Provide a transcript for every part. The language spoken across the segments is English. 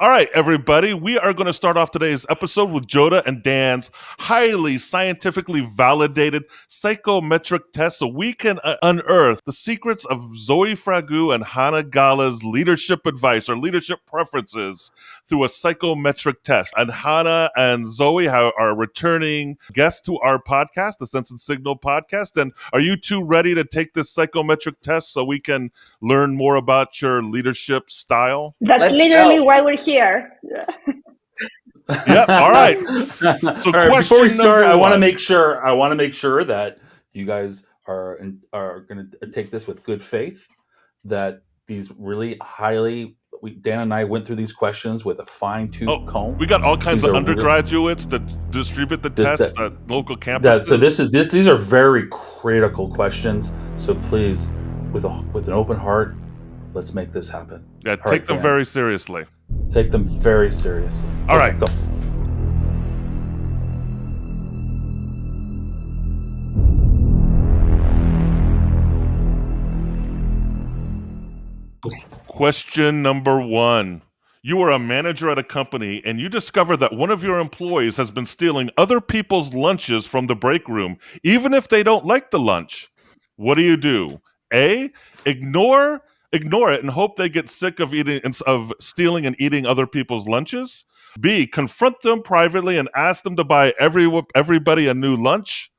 All right, everybody, we are going to start off today's episode with Jodah and Dan's highly scientifically validated psychometric test so we can unearth the secrets of Zoe Fragou and Hana Gala's leadership advice or leadership preferences through a psychometric test. And Hana and Zoe are returning guests to our podcast, the Sense and Signal podcast. And are you two ready to take this psychometric test so we can learn more about your leadership style? That's literally why we're here. Yep. All right. So, all right, before we start, I want to make sure that you guys are going to take this with good faith. That these really Dan and I went through these questions with a fine-tooth comb. We got all kinds of undergraduates that distribute the test at local campuses. So these are very critical questions. So please, with an open heart, let's make this happen. Yeah, take them very seriously. Take them very seriously. All right. Go. Question number 1. You are a manager at a company and you discover that one of your employees has been stealing other people's lunches from the break room, even if they don't like the lunch. What do? A, ignore it and hope they get sick of stealing and eating other people's lunches. B, confront them privately and ask them to buy everybody a new lunch.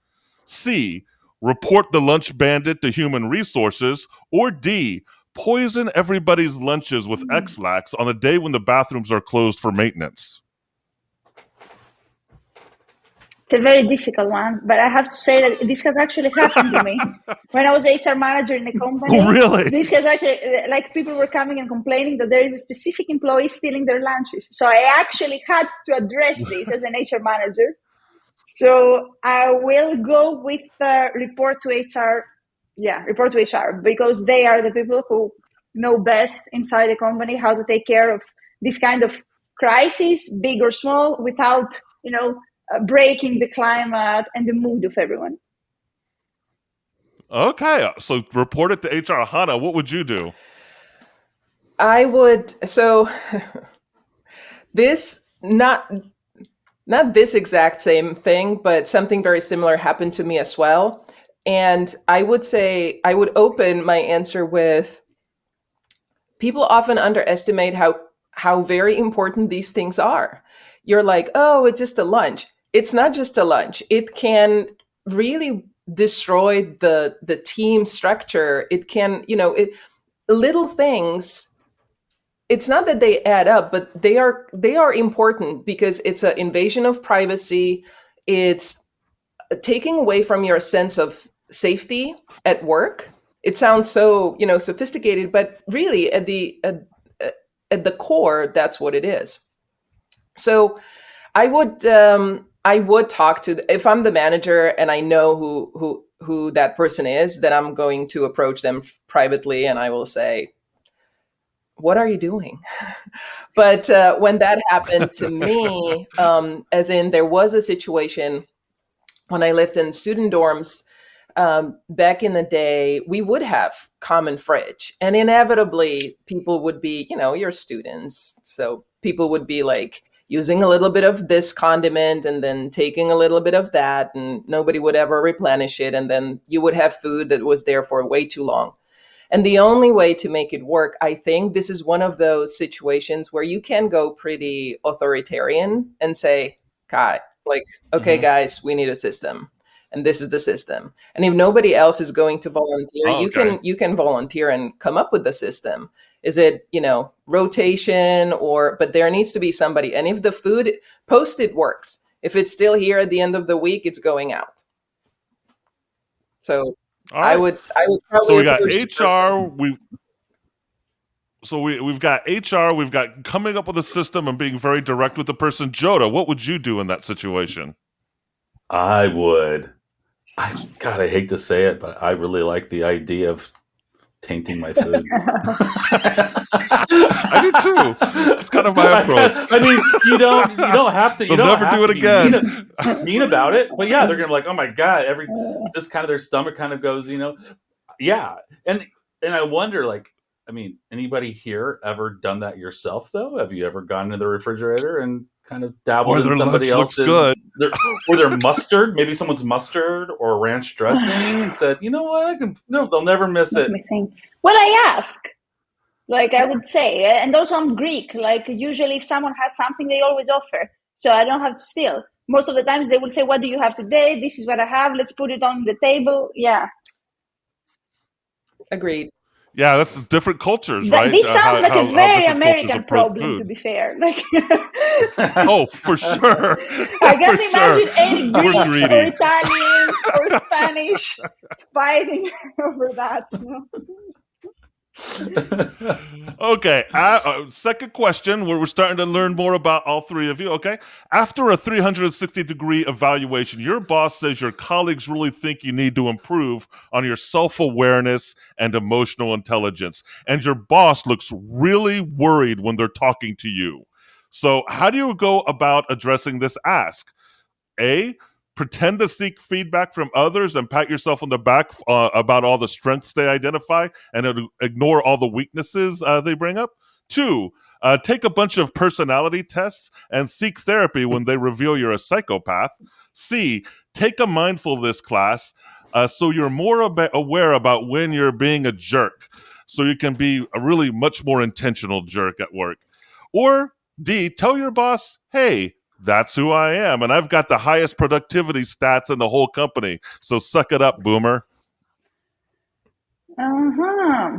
C, report the lunch bandit to human resources. Or D, poison everybody's lunches with X-Lax on the day when the bathrooms are closed for maintenance. It's a very difficult one, but I have to say that this has actually happened to me. When I was HR manager in a company, really? This has actually, people were coming and complaining that there is a specific employee stealing their lunches. So I actually had to address this as an HR manager. So I will go with report to HR. Yeah, report to HR, because they are the people who know best inside the company how to take care of this kind of crisis, big or small, without, breaking the climate and the mood of everyone. Okay, so report it to HR. Hana, what would you do? I would, so this, not this exact same thing, but something very similar happened to me as well. And I would say, I would open my answer with, people often underestimate how very important these things are. You're like, oh, it's just a lunch. It's not just a lunch. It can really destroy the team structure. It can, little things. It's not that they add up, but they are important because it's an invasion of privacy. It's taking away from your sense of safety at work. It sounds so, sophisticated, but really at the core, that's what it is. So I would talk to, if I'm the manager and I know who that person is, then I'm going to approach them privately and I will say, what are you doing? But when that happened to me, as in there was a situation when I lived in student dorms, back in the day, we would have common fridge, and inevitably people would be, you're students. So people would be like using a little bit of this condiment and then taking a little bit of that, and nobody would ever replenish it. And then you would have food that was there for way too long. And the only way to make it work, I think this is one of those situations where you can go pretty authoritarian and say, God, okay, guys, we need a system. And this is the system. And if nobody else is going to volunteer, you can volunteer and come up with the system. Is it, rotation but there needs to be somebody. And if the food posted works, if it's still here at the end of the week, it's going out. So right. I would probably. So we got HR. We've got HR. We've got coming up with a system and being very direct with the person. Jodah, what would you do in that situation? I hate to say it, but I really like the idea of tainting my food. I do too. It's kind of my approach. I mean, you don't have to. You don't never have do it to again. Mean about it, but yeah, they're gonna be like, oh my god, just kind of their stomach kind of goes, yeah, and I wonder, I mean, anybody here ever done that yourself, though? Have you ever gone into the refrigerator and kind of dabbled Or in their somebody lunch looks else's, good. or their mustard, maybe someone's mustard or ranch dressing, and said, you know what, no, they'll never miss Let it. me think. Well, I ask. Like I would say, and also I'm Greek. Like usually if someone has something, they always offer. So I don't have to steal. Most of the times they will say, what do you have today? This is what I have. Let's put it on the table. Yeah. Agreed. Yeah, that's different cultures, right? This sounds like a very different cultures American approach problem, food. to be fair. Like, Oh, for sure. I can't For imagine sure. any We're Greeks or greedy. Italians or Spanish fighting over that. Okay, second question, where we're starting to learn more about all three of you, okay? After a 360-degree evaluation, your boss says your colleagues really think you need to improve on your self-awareness and emotional intelligence, and your boss looks really worried when they're talking to you. So how do you go about addressing this ask? A, pretend to seek feedback from others and pat yourself on the back about all the strengths they identify and ignore all the weaknesses they bring up. 2, take a bunch of personality tests and seek therapy when they reveal you're a psychopath. C, take a mindfulness class so you're more aware about when you're being a jerk, so you can be a really much more intentional jerk at work. Or D, tell your boss, hey, that's who I am, and I've got the highest productivity stats in the whole company. So suck it up, boomer. I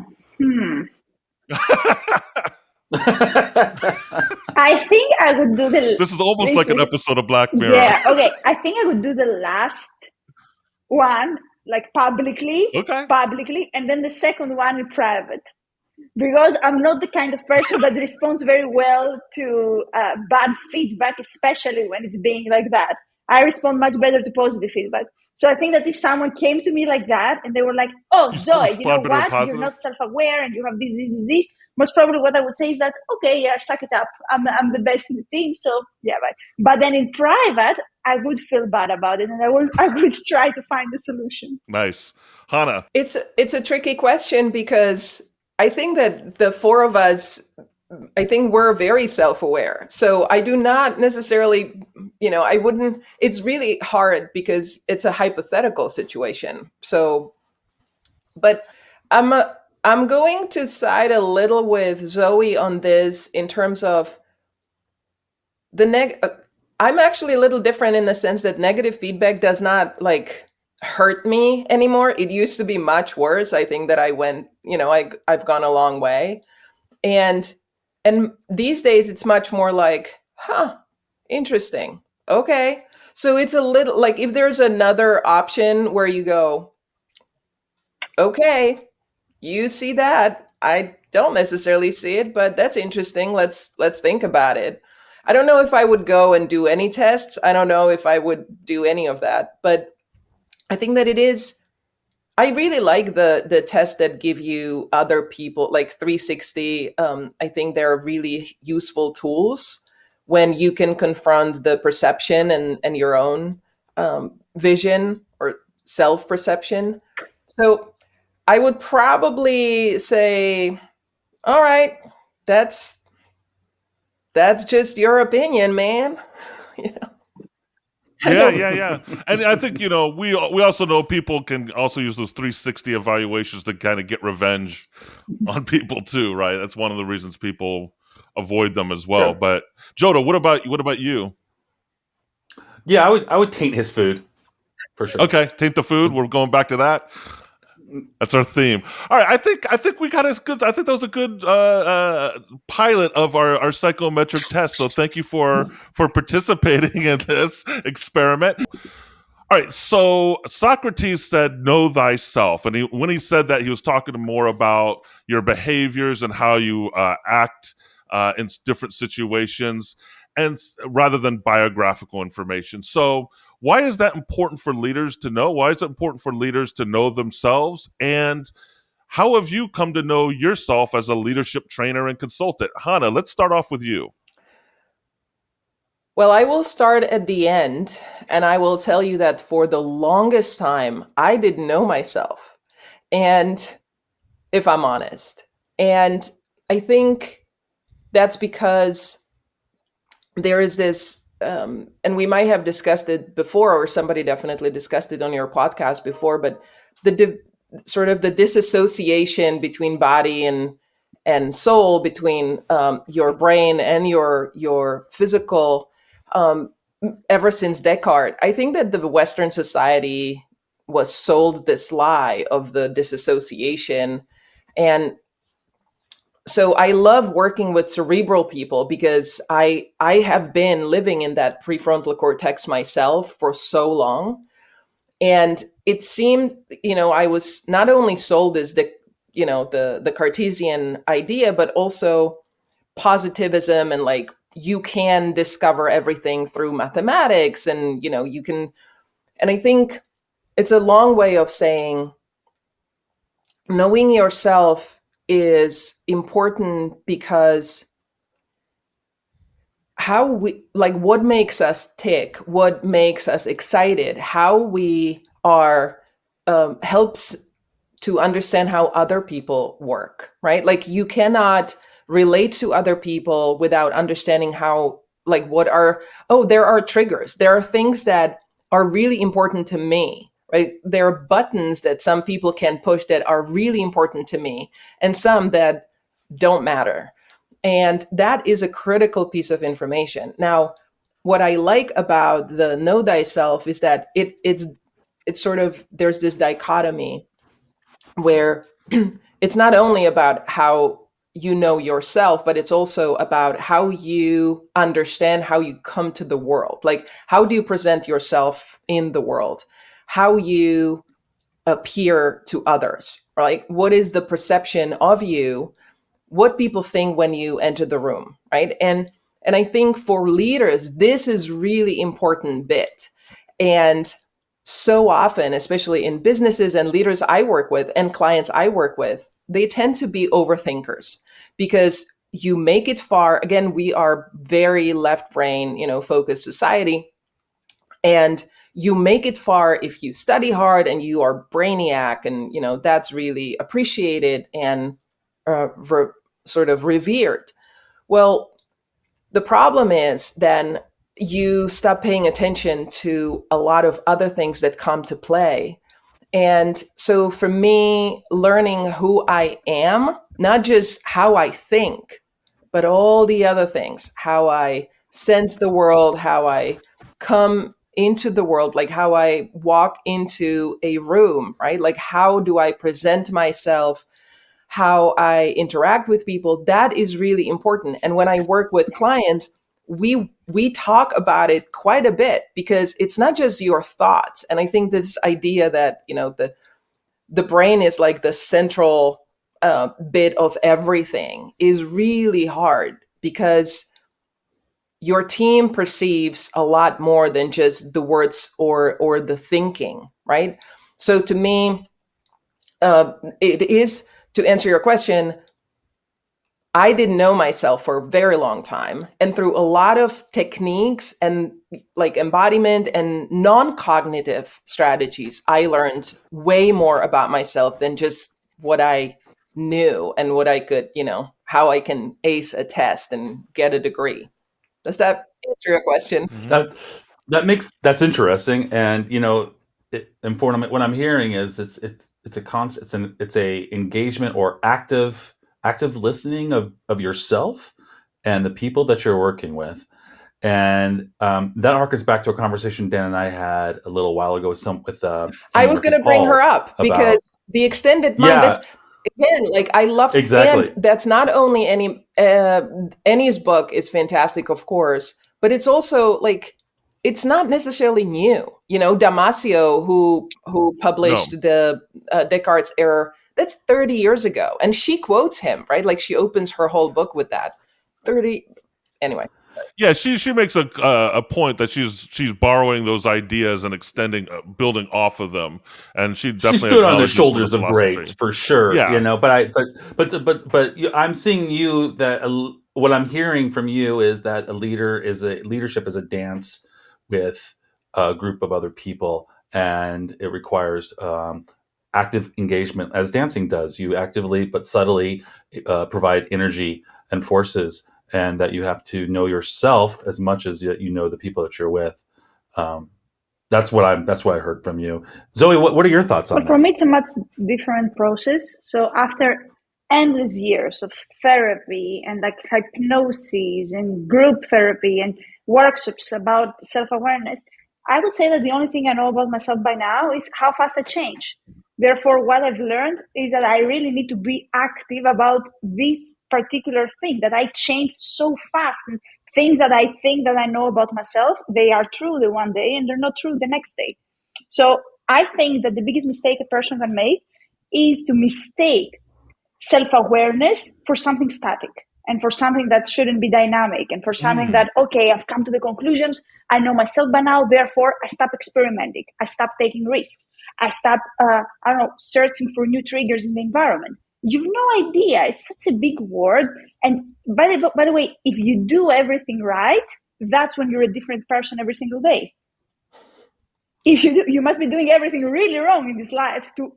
think I would do This is almost like an episode of Black Mirror. Yeah, okay. I think I would do the last one, like publicly, and then the second one in private. Because I'm not the kind of person that responds very well to bad feedback, especially when it's being like that. I respond much better to positive feedback. So I think that if someone came to me like that and they were like, oh, Zoe, you know what? You're not self-aware and you have this. Most probably what I would say is that, okay, yeah, suck it up. I'm the best in the team. So yeah, right. But then in private, I would feel bad about it and I would try to find a solution. Nice. Hana. It's a tricky question because I think that the four of us, I think we're very self-aware. So I do not necessarily, I wouldn't, it's really hard because it's a hypothetical situation. So, but I'm going to side a little with Zoe on this in terms of I'm actually a little different in the sense that negative feedback does not hurt me anymore. It used to be much worse. I think that I went, I've gone a long way. And these days it's much more like, interesting. Okay. So it's a little like if there's another option where you go, okay, you see that. I don't necessarily see it, but that's interesting. Let's think about it. I don't know if I would go and do any tests. I don't know if I would do any of that, but I think that it is, I really like the tests that give you other people, like 360. I think they're really useful tools when you can confront the perception and your own vision or self-perception. So I would probably say, all right, that's just your opinion, man. Yeah. And I think, we also know people can also use those 360 evaluations to kind of get revenge on people too, right? That's one of the reasons people avoid them as well. Sure. But JODA, what about you? Yeah, I would taint his food for sure. Okay, taint the food. We're going back to that. That's our theme. All right, I think we got as good. I think that was a good pilot of our psychometric test. So thank you for participating in this experiment. All right, so Socrates said, "Know thyself," and when he said that, he was talking more about your behaviors and how you act in different situations, and rather than biographical information. So, why is that important for leaders to know? Why is it important for leaders to know themselves? And how have you come to know yourself as a leadership trainer and consultant? Hana, let's start off with you. Well, I will start at the end, and I will tell you that for the longest time, I didn't know myself. And if I'm honest, And I think that's because there is this, and we might have discussed it before, or somebody definitely discussed it on your podcast before, but sort of the disassociation between body and soul, between your brain and your physical, ever since Descartes. I think that the Western society was sold this lie of the disassociation. And so I love working with cerebral people because I have been living in that prefrontal cortex myself for so long. And it seemed, I was not only sold as the Cartesian idea, but also positivism, and like, you can discover everything through mathematics, and you can. And I think it's a long way of saying knowing yourself is important, because what makes us tick, what makes us excited, how we are, helps to understand how other people work, right? Like, you cannot relate to other people without understanding how, there are triggers. There are things that are really important to me, right? There are buttons that some people can push that are really important to me, and some that don't matter. And that is a critical piece of information. Now, what I like about the Know Thyself is that it's sort of, there's this dichotomy where it's not only about how you know yourself, but it's also about how you understand how you come to the world. Like, how do you present yourself in the world? How you appear to others, right? What is the perception of you? What people think when you enter the room, right? And I think for leaders, this is really important bit. And so often, especially in businesses and leaders I work with and clients I work with, they tend to be overthinkers, because you make it far. Again, we are very left brain, focused society. And you make it far if you study hard and you are brainiac, and, that's really appreciated and sort of revered. Well, the problem is then you stop paying attention to a lot of other things that come to play. And so for me, learning who I am, not just how I think, but all the other things, how I sense the world, how I come into the world, like how I walk into a room, right? Like, how do I present myself? How I interact with people, that is really important. And when I work with clients, we talk about it quite a bit, because it's not just your thoughts. And I think this idea that, the brain is like the central bit of everything is really hard, because your team perceives a lot more than just the words or the thinking, right? So to me, it is, to answer your question, I didn't know myself for a very long time. And through a lot of techniques and like embodiment and non-cognitive strategies, I learned way more about myself than just what I knew and what I could, how I can ace a test and get a degree. Does that answer your question? That's interesting. And, important. What I'm hearing is it's a constant, it's a engagement or active listening of yourself and the people that you're working with. And that harkens back to a conversation Dan and I had a little while ago with I was going to bring her up because the extended mind, that's, again, like, I love, exactly. And that's not only Annie's book is fantastic, of course, but it's also like, it's not necessarily new. Damasio, who published the Descartes' Error, that's 30 years ago. And she quotes him, right? Like, she opens her whole book with that. Anyway. Yeah, she makes a point that she's borrowing those ideas and extending, building off of them, and she stood on the shoulders of greats for sure. Yeah. But I'm seeing you that what I'm hearing from you is that leadership is a dance with a group of other people, and it requires active engagement as dancing does. You actively but subtly provide energy and forces, and that you have to know yourself as much as you know the people that you're with. That's what I heard from you. Zoe, what are your thoughts on this? For me, it's a much different process. So after endless years of therapy and like hypnosis and group therapy and workshops about self-awareness, I would say that the only thing I know about myself by now is how fast I change. Therefore, what I've learned is that I really need to be active about this particular thing, that I changed so fast. And things that I think that I know about myself, they are true the one day and they're not true the next day. So I think that the biggest mistake a person can make is to mistake self-awareness for something static and for something that shouldn't be dynamic and for something that, okay, I've come to the conclusions, I know myself by now, therefore I stop experimenting, I stop taking risks, I stop, searching for new triggers in the environment. You've no idea. It's such a big word. And by the way, if you do everything right, that's when you're a different person every single day. If you must be doing everything really wrong in this life to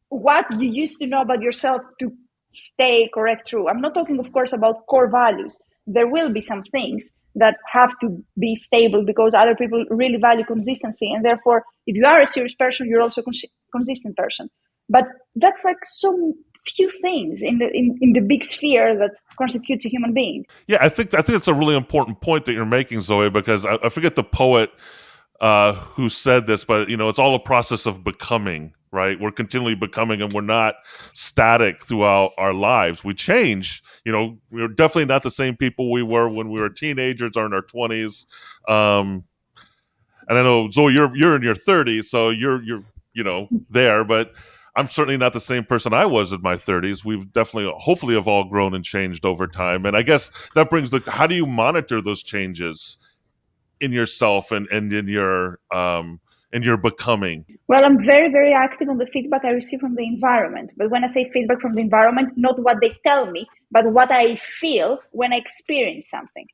what you used to know about yourself to stay correct through. I'm not talking, of course, about core values. There will be some things that have to be stable because other people really value consistency. And therefore, if you are a serious person, you're also a consistent person. But that's like so few things in the big sphere that constitutes a human being. Yeah, I think it's a really important point that you're making, Zoe, because I forget the poet who said this, but it's all a process of becoming, right? We're continually becoming, and we're not static throughout our lives. We change. We're definitely not the same people we were when we were teenagers or in our 20s. And I know, Zoe, you're in your 30s, so you're there, but I'm certainly not the same person I was in my 30s. We've definitely, hopefully, have all grown and changed over time. And I guess that brings how do you monitor those changes in yourself and in your becoming? Well, I'm very, very active on the feedback I receive from the environment. But when I say feedback from the environment, not what they tell me, but what I feel when I experience something.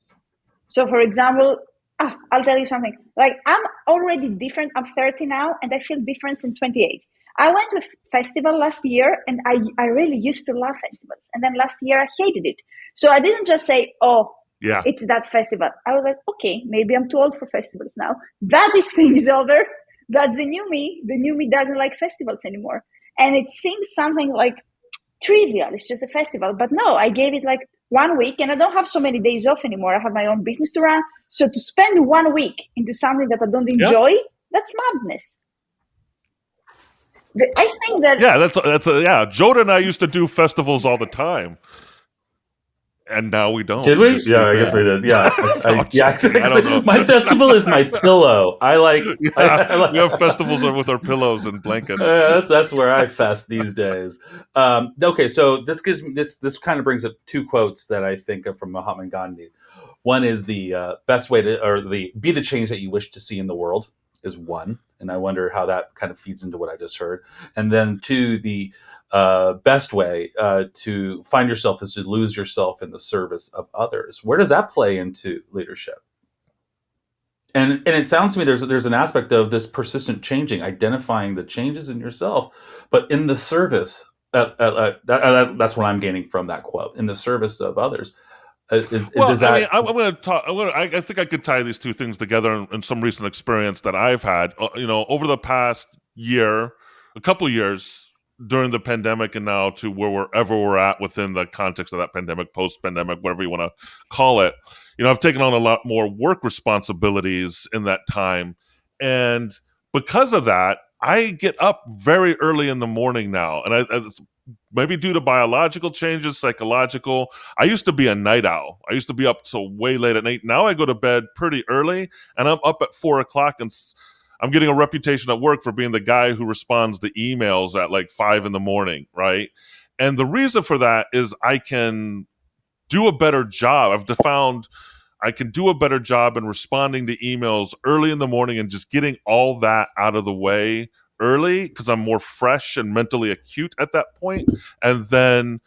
So, for example, I'll tell you something. Like, I'm already different. I'm 30 now, and I feel different from 28. I went to a festival last year, and I really used to love festivals. And then last year, I hated it. So I didn't just say, yeah, it's that festival. I was like, okay, maybe I'm too old for festivals now. This thing is over. That's the new me. The new me doesn't like festivals anymore. And it seems something like trivial. It's just a festival. But no, I gave it like 1 week, and I don't have so many days off anymore. I have my own business to run. So to spend 1 week into something that I don't enjoy, that's madness. I think that... Yeah, that's Jodah and I used to do festivals all the time. And now we don't. Did we? Yeah, I guess we did. Yeah, exactly. I don't know. My festival is my pillow. I like. We have festivals with our pillows and blankets. That's where I fest these days. Okay, so this kind of brings up two quotes that I think are from Mahatma Gandhi. One is the best way to, be the change that you wish to see in the world is one, and I wonder how that kind of feeds into what I just heard. And then two, the best way to find yourself is to lose yourself in the service of others. Where does that play into leadership? And it sounds to me there's an aspect of this persistent changing, identifying the changes in yourself, but in the service. That's what I'm gaining from that quote. In the service of others. I think I could tie these two things together in some recent experience that I've had. Over the past year, a couple of years, during the pandemic and now to wherever we're at within the context of that pandemic, post-pandemic, whatever you want to call it, I've taken on a lot more work responsibilities in that time. And because of that, I get up very early in the morning now. And it's maybe due to biological changes, psychological. I used to be a night owl. I used to be up so way late at night. Now I go to bed pretty early, and I'm up at 4:00, and I'm getting a reputation at work for being the guy who responds to emails at like 5 a.m, right? And the reason for that is I can do a better job. I've found I can do a better job in responding to emails early in the morning and just getting all that out of the way early because I'm more fresh and mentally acute at that point. And then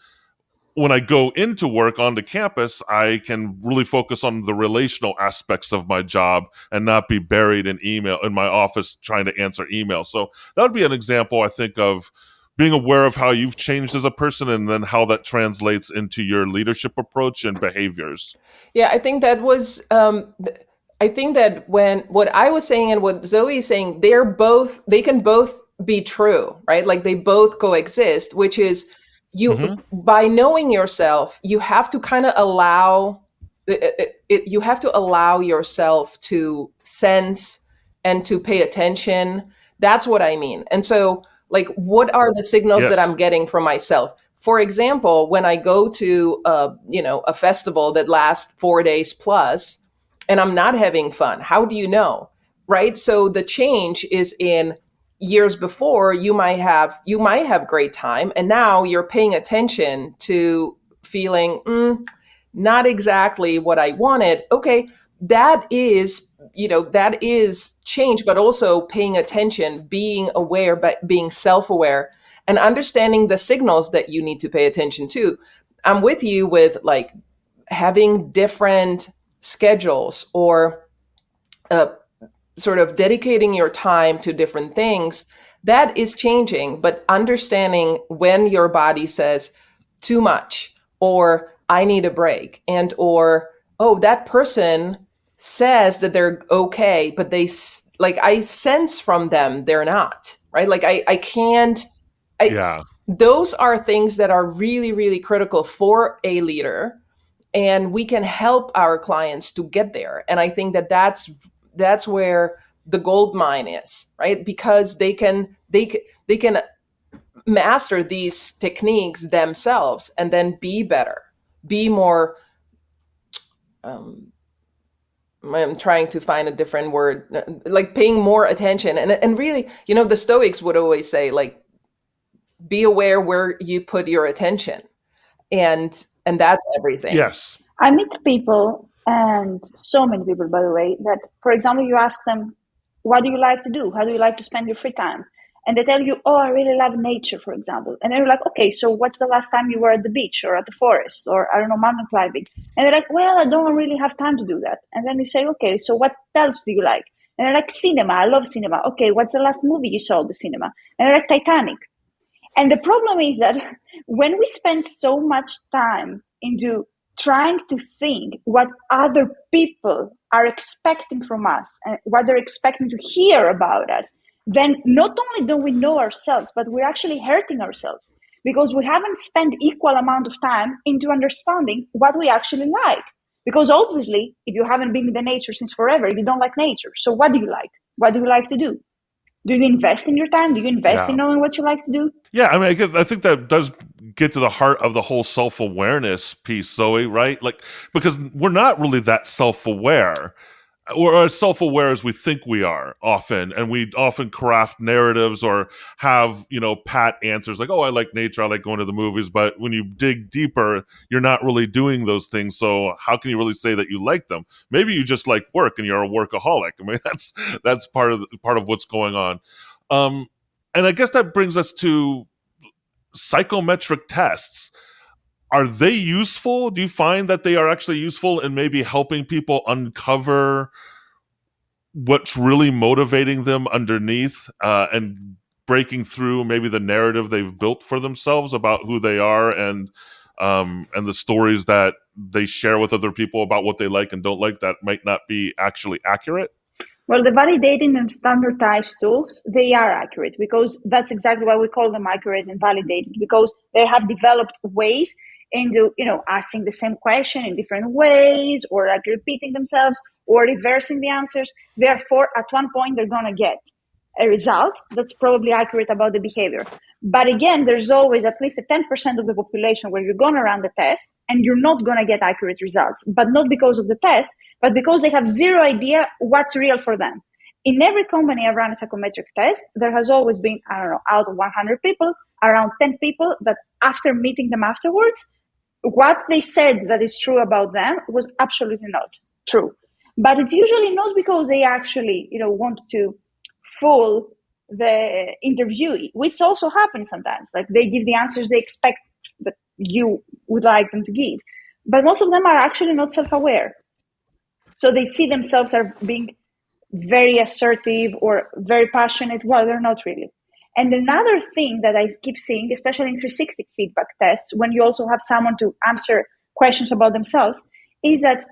when I go into work onto campus, I can really focus on the relational aspects of my job and not be buried in email in my office trying to answer emails. So that would be an example, I think, of being aware of how you've changed as a person and then how that translates into your leadership approach and behaviors. Yeah, I think that was, I think that when what I was saying and what Zoe is saying, they can both be true, right? Like they both coexist, which is by knowing yourself, you have to kind of allow, you have to allow yourself to sense and to pay attention. That's what I mean. And so, like, what are the signals that I'm getting from myself? For example, when I go to a festival that lasts 4 days plus, and I'm not having fun, how do you know, right? So the change is in years before. You might have great time, and now you're paying attention to feeling not exactly what I wanted. Okay, that is change, but also paying attention, being aware, but being self-aware and understanding the signals that you need to pay attention to. I'm with you with like having different schedules or sort of dedicating your time to different things. That is changing, but understanding when your body says too much or I need a break, and or, oh, that person says that they're okay, but I sense from them they're not, right? Like I can't, those are things that are really, really critical for a leader, and we can help our clients to get there. And I think that that's where the gold mine is, right? Because they can master these techniques themselves and then be better, be more, I'm trying to find a different word, like paying more attention. And really, the Stoics would always say, like, be aware where you put your attention. And that's everything. Yes. I meet people, and so many people, by the way, that, for example, you ask them, what do you like to do? How do you like to spend your free time? And they tell you, oh, I really love nature, for example. And then you're like, okay, so what's the last time you were at the beach or at the forest or, I don't know, mountain climbing? And they're like, well, I don't really have time to do that. And then you say, okay, so what else do you like? And they're like, cinema. I love cinema. Okay, what's the last movie you saw at the cinema? And they're like, Titanic. And the problem is that when we spend so much time into trying to think what other people are expecting from us and what they're expecting to hear about us, then not only don't we know ourselves, but we're actually hurting ourselves because we haven't spent equal amount of time into understanding what we actually like. Because obviously, if you haven't been in the nature since forever, you don't like nature. So what do you like? What do you like to do? Do you invest in your time? Do you invest in knowing what you like to do? Yeah, I mean, I think that does get to the heart of the whole self-awareness piece, Zoe, right? Like, because we're not really that self-aware, or as self-aware as we think we are often, and we often craft narratives or have, pat answers like, oh, I like nature, I like going to the movies, but when you dig deeper, you're not really doing those things, so how can you really say that you like them? Maybe you just like work and you're a workaholic. I mean, that's part of what's going on. And I guess that brings us to psychometric tests. Are they useful? Do you find that they are actually useful in maybe helping people uncover what's really motivating them underneath and breaking through maybe the narrative they've built for themselves about who they are and the stories that they share with other people about what they like and don't like that might not be actually accurate? Well, the validating and standardized tools, they are accurate because that's exactly why we call them accurate and validated, because they have developed ways into, asking the same question in different ways or like repeating themselves or reversing the answers. Therefore, at one point, they're going to get a result that's probably accurate about the behavior. But again, there's always at least a 10% of the population where you're going to run the test and you're not going to get accurate results, but not because of the test, but because they have zero idea what's real for them. In every company I've run a psychometric test, there has always been, I don't know, out of 100 people, around 10 people that after meeting them afterwards, what they said that is true about them was absolutely not true. But it's usually not because they actually, want to fool the interviewee, which also happens sometimes. Like they give the answers they expect that you would like them to give. But most of them are actually not self-aware. So they see themselves as being very assertive or very passionate. Well, they're not really. And another thing that I keep seeing, especially in 360 feedback tests, when you also have someone to answer questions about themselves, is that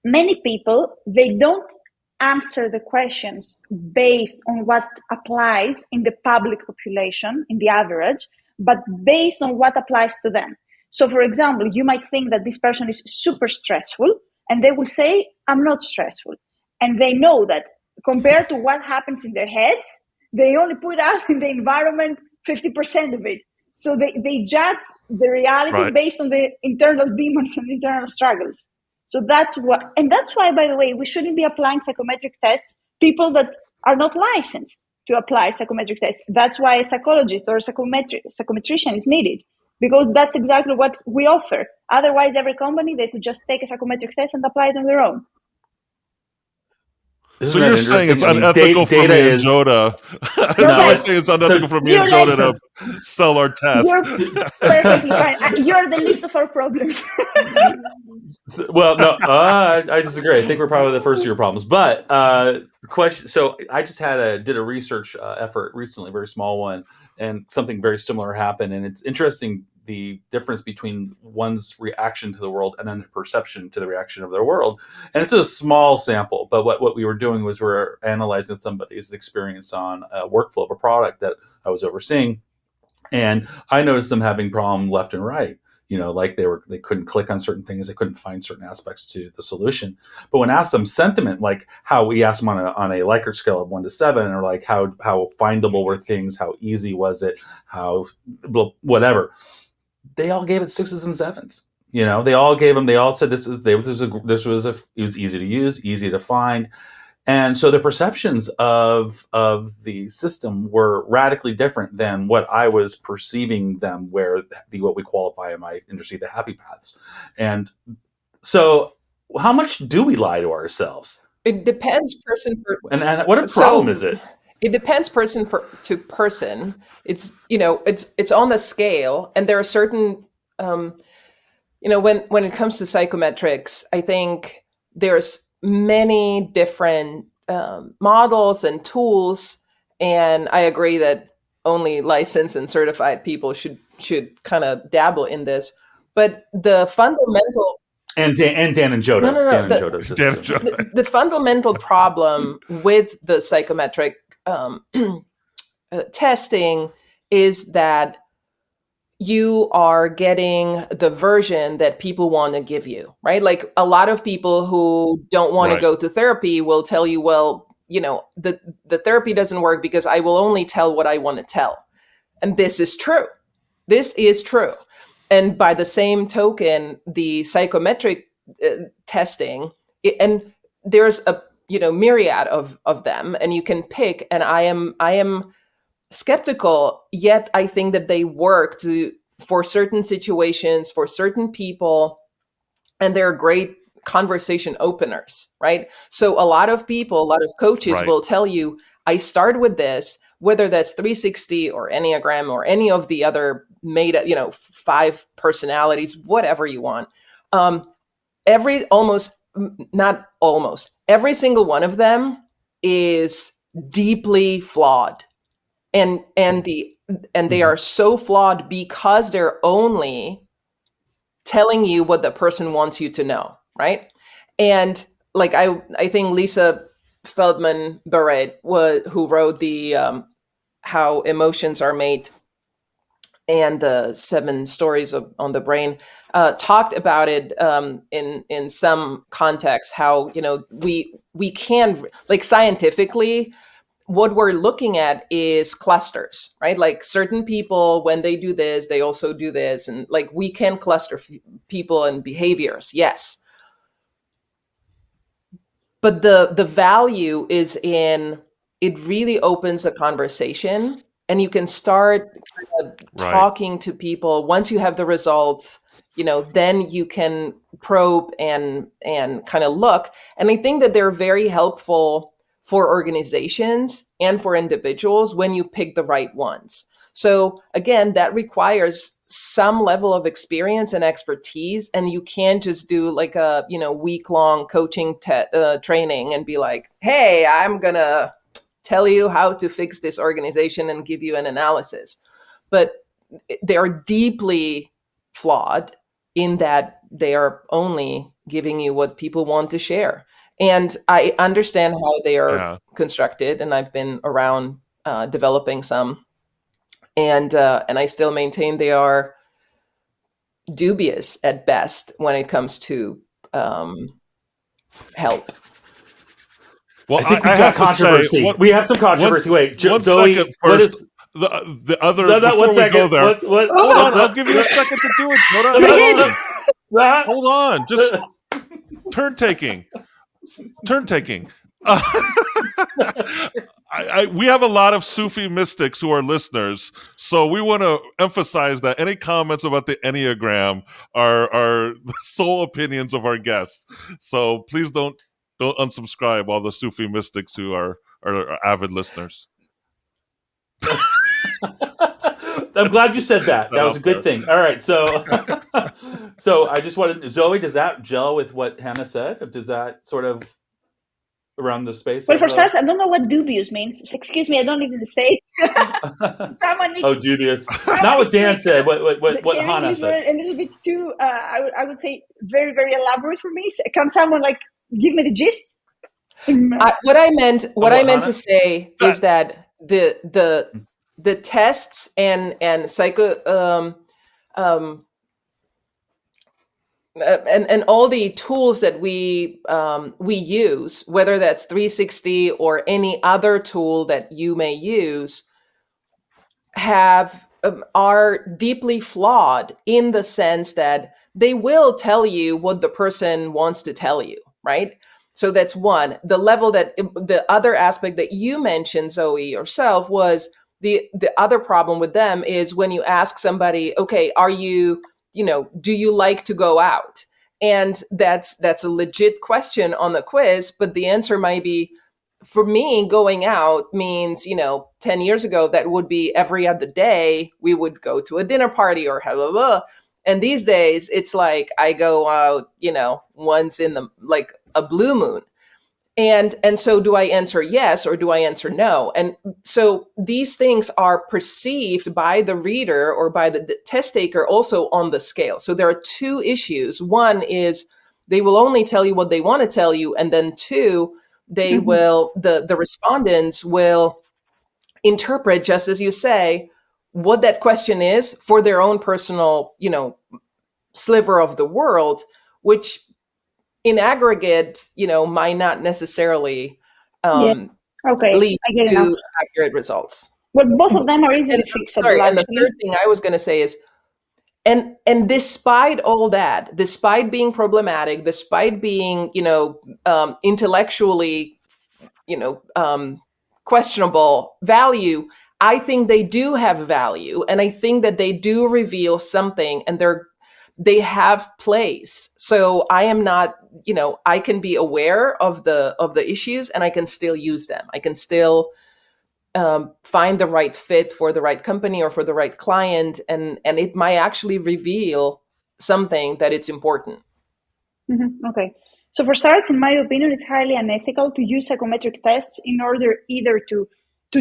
many people, they don't answer the questions based on what applies in the public population, in the average, but based on what applies to them. So, for example, you might think that this person is super stressful, and they will say, I'm not stressful. And they know that compared to what happens in their heads, they only put out in the environment 50% of it. So they judge the reality based on the internal demons and internal struggles. So that's why, by the way, we shouldn't be applying psychometric tests, people that are not licensed to apply psychometric tests. That's why a psychologist or a psychometrician is needed, because that's exactly what we offer. Otherwise, every company, they could just take a psychometric test and apply it on their own. So you're saying it's unethical for me and Jodah. You're saying it's unethical for me and Jodah to sell our test. You're perfectly fine. You're the least of our problems. Well, no, I disagree. I think we're probably the first of your problems. But the question. So I just did a research effort recently, very small one, and something very similar happened. And it's interesting, the difference between one's reaction to the world and then the perception to the reaction of their world. And it's a small sample, but what we were doing was we're analyzing somebody's experience on a workflow of a product that I was overseeing. And I noticed them having problem left and right. Like they couldn't click on certain things, they couldn't find certain aspects to the solution. But when asked them sentiment, like how we asked them on a Likert scale of 1 to 7, or like how findable were things, how easy was it, how whatever, they all gave it 6s and 7s. They all said it was easy to use, easy to find. And so the perceptions of the system were radically different than what I was perceiving them, where what we qualify in my industry, the happy paths. And so how much do we lie to ourselves? It depends person per and what a problem is it? It depends person to person. It's it's on the scale, and there are certain when it comes to psychometrics, I think there's many different models and tools, and I agree that only licensed and certified people should kind of dabble in this. But the fundamental and Dan and Jodah, the fundamental problem with the psychometric testing is that you are getting the version that people want to give you, right? Like a lot of people who don't want to go to therapy will tell you, well, the therapy doesn't work because I will only tell what I want to tell. And this is true. This is true. And by the same token, the psychometric testing, and there's a myriad of them, and you can pick. And I am skeptical, yet I think that they work for certain situations, for certain people, and they're great conversation openers, right? So a lot of coaches will tell you, I start with this, whether that's 360 or Enneagram or any of the other 5 personalities, whatever you want. Every single one of them is deeply flawed. And they are so flawed because they're only telling you what the person wants you to know, right? And like I think Lisa Feldman Barrett, who wrote the How Emotions Are Made and the 7 Stories on the Brain, talked about it in some context, how we can, like, scientifically, what we're looking at is clusters, right? Like certain people, when they do this, they also do this. And like we can cluster people and behaviors, yes. But the value is in, it really opens a conversation, and you can start kind of talking to people. Once you have the results, then you can probe and kind of look. And I think that they're very helpful for organizations and for individuals when you pick the right ones. So again, that requires some level of experience and expertise, and you can't just do like a week-long coaching training and be like, hey, I'm gonna tell you how to fix this organization and give you an analysis. But they are deeply flawed in that they are only giving you what people want to share. And I understand how they are constructed, and I've been around developing some, and I still maintain they are dubious at best when it comes to help. Well, I think we got controversy. We have some controversy. Wait, Zoe, second first. What is the other? Before we go there, hold on. I'll give you a second to do it. Hold on. Just turn taking. We have a lot of Sufi mystics who are listeners, so we want to emphasize that any comments about the Enneagram are the sole opinions of our guests. So please don't unsubscribe all the Sufi mystics who are avid listeners. I'm glad you said that. That was a good thing. All right, so I just wanted, Zoe, does that gel with what Hannah said? Does that sort of around the space? Well, for starters, I don't know what dubious means. Excuse me, I don't live in the States. Dubious. Not what Dan said. What Hannah said. A little bit too. I would say very, very elaborate for me. Can someone give me the gist? What I meant to say is that the tests and psycho and all the tools that we use, whether that's 360 or any other tool that you may use, are deeply flawed in the sense that they will tell you what the person wants to tell you, right? So that's one. The level that the other aspect that you mentioned, Zoe, yourself, was the other problem with them is when you ask somebody, okay, are you, do you like to go out? And that's a legit question on the quiz, but the answer might be, for me, going out means, 10 years ago, that would be every other day we would go to a dinner party or blah, blah, blah. And these days it's like I go out, once in a blue moon. And so do I answer yes or do I answer no? And so these things are perceived by the reader or by the test taker also on the scale. So there are two issues. One is they will only tell you what they want to tell you. And then two, they will, the respondents will interpret, just as you say, what that question is for their own personal, sliver of the world, which in aggregate, might not necessarily lead to accurate results. Well, both of them are easily fixable. And the third thing I was going to say is, and despite all that, despite being problematic, despite being, intellectually, questionable value, I think they do have value, and I think that they do reveal something, and they have place. So I am not, I can be aware of the issues, and I can still use them. I can still find the right fit for the right company or for the right client, and it might actually reveal something that it's important. Okay. So for starters, in my opinion, it's highly unethical to use psychometric tests in order either to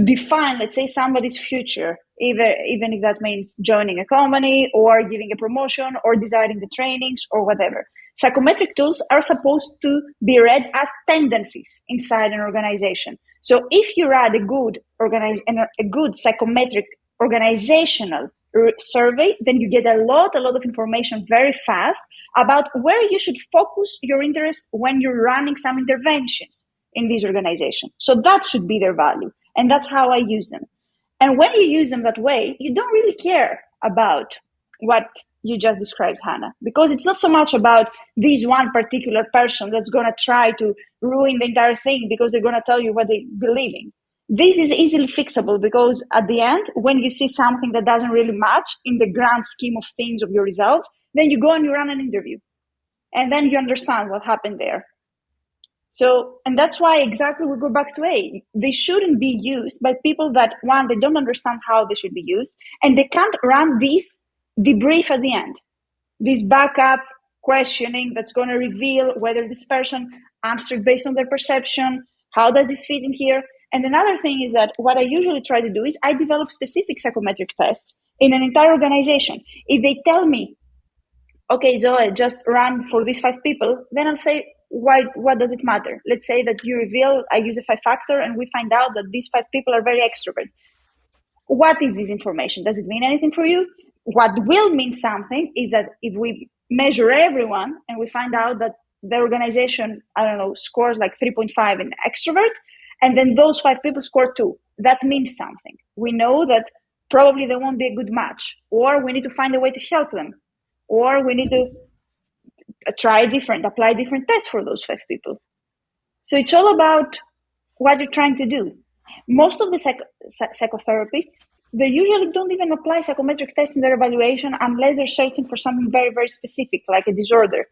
define, let's say, somebody's future, even if that means joining a company or giving a promotion or designing the trainings or whatever. Psychometric tools are supposed to be read as tendencies inside an organization. So if you run a good psychometric organizational survey, then you get a lot of information very fast about where you should focus your interest when you're running some interventions in this organization. So that should be their value. And that's how I use them. And when you use them that way, you don't really care about what you just described, Hannah, because it's not so much about this one particular person that's going to try to ruin the entire thing because they're going to tell you what they believe in. This is easily fixable because at the end, when you see something that doesn't really match in the grand scheme of things of your results, then you go and you run an interview. And then you understand what happened there. So, and that's why exactly we go back to A. They shouldn't be used by people that, one, they don't understand how they should be used, and they can't run this debrief at the end. This backup questioning that's going to reveal whether this person answered based on their perception, how does this fit in here? And another thing is that what I usually try to do is I develop specific psychometric tests in an entire organization. If they tell me, okay, Zoe, just run for these 5 people, then I'll say, why? What does it matter? Let's say that you reveal, I use a 5-factor, and we find out that these 5 people are very extrovert. What is this information? Does it mean anything for you? What will mean something is that if we measure everyone and we find out that the organization, I don't know, scores like 3.5 in extrovert, and then those 5 people score 2, that means something. We know that probably they won't be a good match, or we need to find a way to help them, or we need to apply different tests for those 5 people. So it's all about what you're trying to do. Most of the psychotherapists, they usually don't even apply psychometric tests in their evaluation unless they're searching for something very, very specific, like a disorder.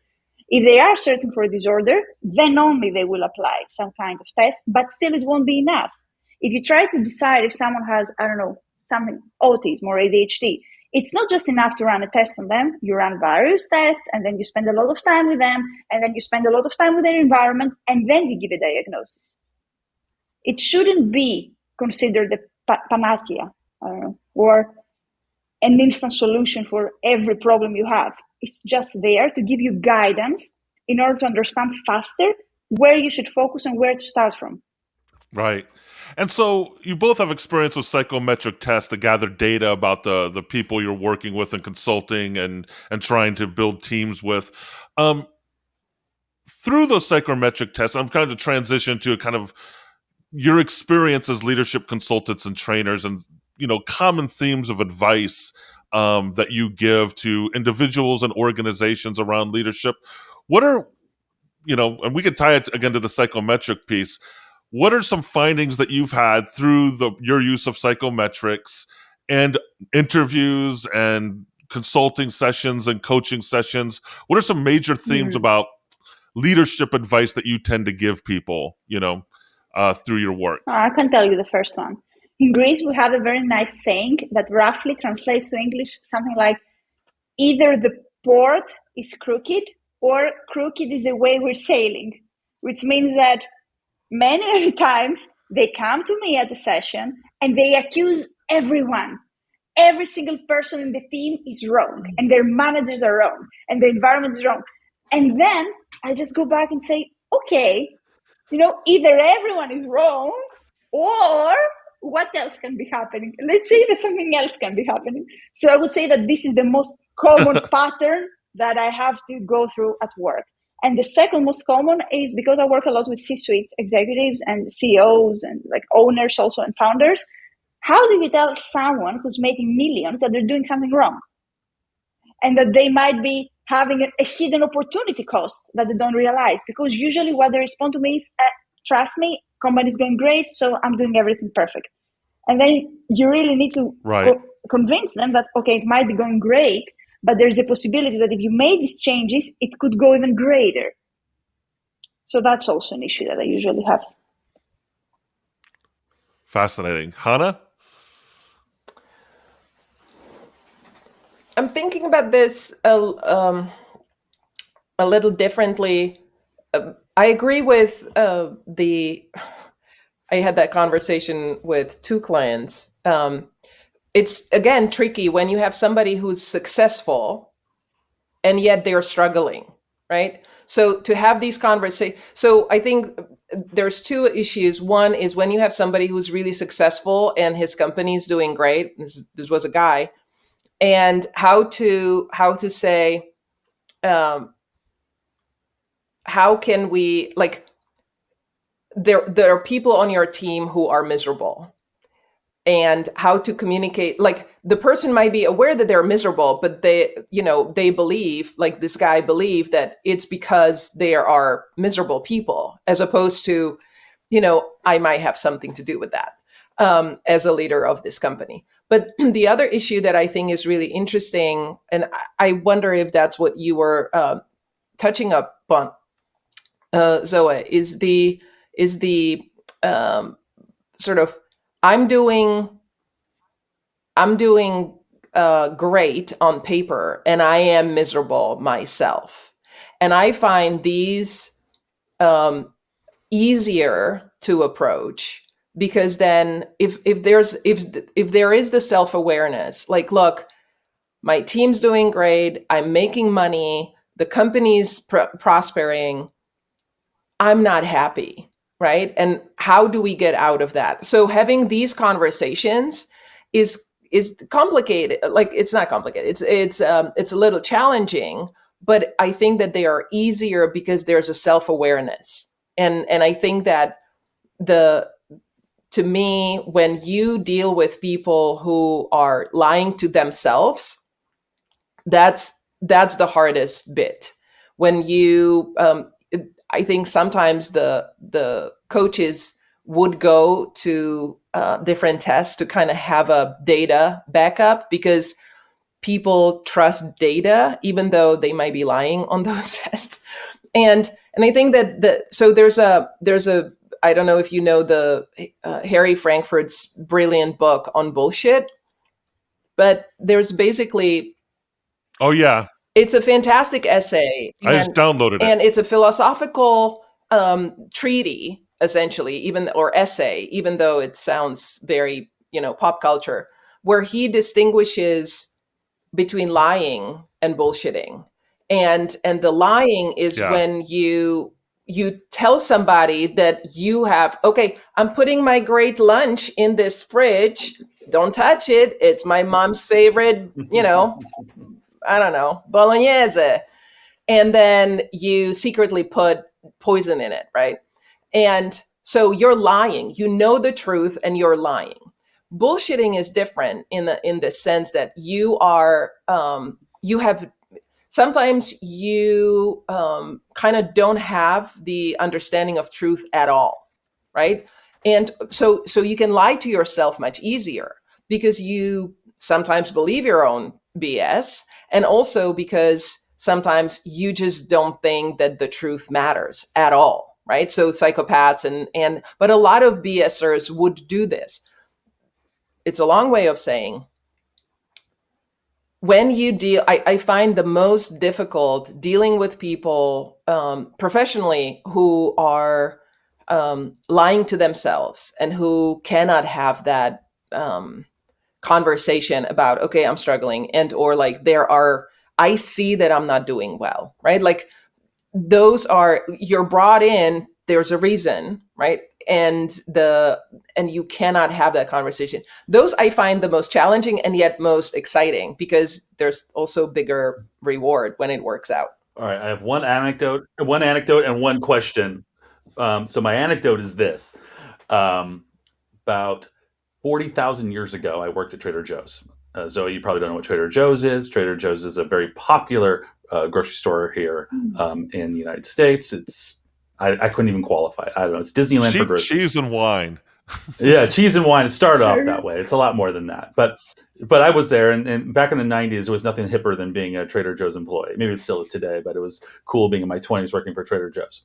If they are searching for a disorder, then only they will apply some kind of test, but still it won't be enough. If you try to decide if someone has, I don't know, something, autism or ADHD, it's not just enough to run a test on them. You run various tests, and then you spend a lot of time with them, and then you spend a lot of time with their environment, and then you give a diagnosis. It shouldn't be considered a panacea, I don't know, or an instant solution for every problem you have. It's just there to give you guidance in order to understand faster where you should focus and where to start from. Right. And so you both have experience with psychometric tests to gather data about the people you're working with and consulting and trying to build teams with. Through those psychometric tests, I'm kind of transition to kind of your experience as leadership consultants and trainers, and common themes of advice that you give to individuals and organizations around leadership. What are, and we could tie it again to the psychometric piece. What are some findings that you've had through your use of psychometrics and interviews and consulting sessions and coaching sessions? What are some major themes about leadership advice that you tend to give people, through your work? I can tell you the first one. In Greece, we have a very nice saying that roughly translates to English something like, either the port is crooked or crooked is the way we're sailing, which means that many times they come to me at the session and they accuse everyone. Every single person in the team is wrong, and their managers are wrong, and the environment is wrong. And then I just go back and say, okay, either everyone is wrong, or what else can be happening? Let's say that something else can be happening. So I would say that this is the most common pattern that I have to go through at work. And the second most common is because I work a lot with C-suite executives and CEOs and like owners also and founders. How do you tell someone who's making millions that they're doing something wrong? And that they might be having a hidden opportunity cost that they don't realize? Because usually what they respond to me is, trust me, company's going great, so I'm doing everything perfect. And then you really need to convince them that, okay, it might be going great, but there's a possibility that if you made these changes, it could go even greater. So that's also an issue that I usually have. Fascinating. Hana? I'm thinking about this a little differently. I agree with I had that conversation with 2 clients. It's, again, tricky when you have somebody who's successful and yet they're struggling, right? So to have these conversations, so I think there's 2 issues. One is when you have somebody who's really successful and his company's doing great. This was a guy. And how to say, how can we, like, there are people on your team who are miserable, and how to communicate. Like, the person might be aware that they're miserable, but they believe, like this guy believed, that it's because there are miserable people, as opposed to, I might have something to do with that as a leader of this company. But the other issue that I think is really interesting, and I wonder if that's what you were touching upon, Zoe, is the sort of, I'm doing great on paper, and I am miserable myself. And I find these easier to approach because then if there is the self-awareness, like, look, my team's doing great, I'm making money, the company's prospering, I'm not happy, right? And how do we get out of that? So having these conversations is complicated. Like, it's not complicated. It's a little challenging, but I think that they are easier because there's a self-awareness. And I think that to me, when you deal with people who are lying to themselves, that's the hardest bit. When you I think sometimes the coaches would go to different tests to kind of have a data backup, because people trust data even though they might be lying on those tests. And I think that so there's a I don't know if you know the Harry Frankfurt's brilliant book on bullshit, but there's basically, Oh yeah, it's a fantastic essay. I just downloaded it, and it's a philosophical treaty, essentially, or essay, even though it sounds very, pop culture, where he distinguishes between lying and bullshitting. And the lying is when you tell somebody that you have, okay, I'm putting my great lunch in this fridge, don't touch it, it's my mom's favorite, I don't know, bolognese. And then you secretly put poison in it, right? And so you're lying. You know the truth and you're lying. Bullshitting is different in the sense that you are, sometimes you kind of don't have the understanding of truth at all, right? And so you can lie to yourself much easier because you sometimes believe your own BS, and also because sometimes you just don't think that the truth matters at all, right? So psychopaths but a lot of BSers would do this. It's a long way of saying, when you deal, I find the most difficult dealing with people professionally who are lying to themselves and who cannot have that conversation about, okay, I'm struggling, and or like I see that I'm not doing well, right? Like, those are, you're brought in, there's a reason, right? And you cannot have that conversation. Those I find the most challenging and yet most exciting, because there's also bigger reward when it works out. All right, I have one anecdote and one question. So my anecdote is this: about 40,000 years ago, I worked at Trader Joe's. Zoe, you probably don't know what Trader Joe's is. Trader Joe's is a very popular grocery store here in the United States. It's I couldn't even qualify it. I don't know. It's Disneyland for groceries. Cheese and wine. Yeah, cheese and wine. It started off that way. It's a lot more than that. But I was there, and back in the 90s, there was nothing hipper than being a Trader Joe's employee. Maybe it still is today, but it was cool being in my 20s working for Trader Joe's.